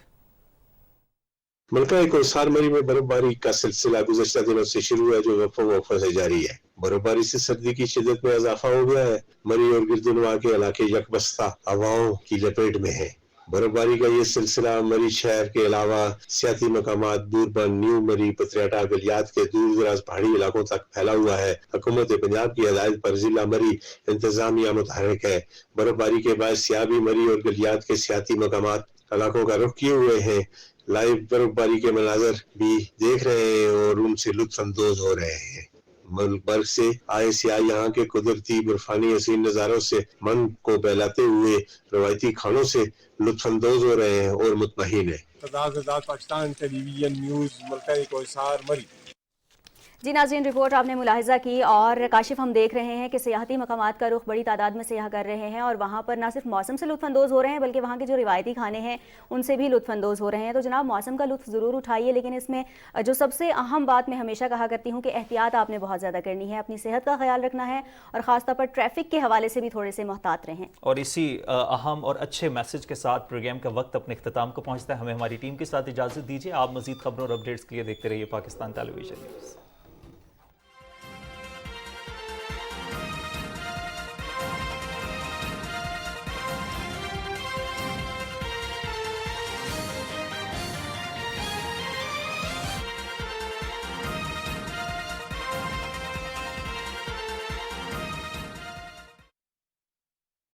मलिका कोहसार मरी में बर्फबारी का सिलसिला गुज़श्ता दिनों से शुरू है, जो वक्फा से जारी है। बर्फबारी से सर्दी की शिद्दत में इजाफा हो गया है। मरी और गिरदोनवाह के इलाके यकबस्ता हवाओं की लपेट में है। बर्फबारी का ये सिलसिला मरी शहर के अलावा सियाती मकामात बूरबन, न्यू मरी, पथरियाटा, गलियात के दूर दराज पहाड़ी इलाकों तक फैला हुआ है। हुकूमत पंजाब की हिदायत पर जिला मरी इंतजामिया मुतहरिक है। बर्फबारी के बाद सियाबी, मरी और गलियात के सियाती मकामात इलाकों का रुख किए हुए हैं। लाइव बर्फबारी के मनाजर भी देख रहे हैं और उनसे लुत्फ अंदोज हो रहे हैं। मुल्क भर से आए सियाह यहाँ के कुदरती बर्फानी हसीन नज़ारों से मन को बहलाते हुए रवायती खानों से लुत्फानंदोज हो रहे हैं और मुतमईन है। पाकिस्तान टेलीविजन न्यूज़ मलिका कोहसार मरी। जी नाज़रीन, रिपोर्ट आपने मुलाहिजा की और काशिफ हम देख रहे हैं कि सियाहती मकामात का रुख बड़ी तादाद में सियाह कर रहे हैं और वहाँ पर न सिर्फ मौसम से लुत्फानंदोज़ हो रहे हैं बल्कि वहाँ के जो रिवायती खाने हैं उनसे भी लुत्फानंदोज़ हो रहे हैं। तो जनाब, मौसम का लुत्फ़ ज़रूर उठाइए, लेकिन इसमें जो सबसे अहम बात मैं हमेशा कहा करती हूँ कि एहतियात आपने बहुत ज़्यादा करनी है, अपनी सेहत का ख्याल रखना है और ख़ासतौर पर ट्रैफिक के हवाले से भी थोड़े से मोहतात रहें। और इसी अहम और अच्छे मैसेज के साथ प्रोग्राम का वक्त अपने इख्तिताम को पहुँचता है। हमें हमारी टीम के साथ इजाज़त दीजिए। आप मज़ीद खबरों और अपडेट्स के लिए देखते रहिए पाकिस्तान टेलीविजन न्यूज़।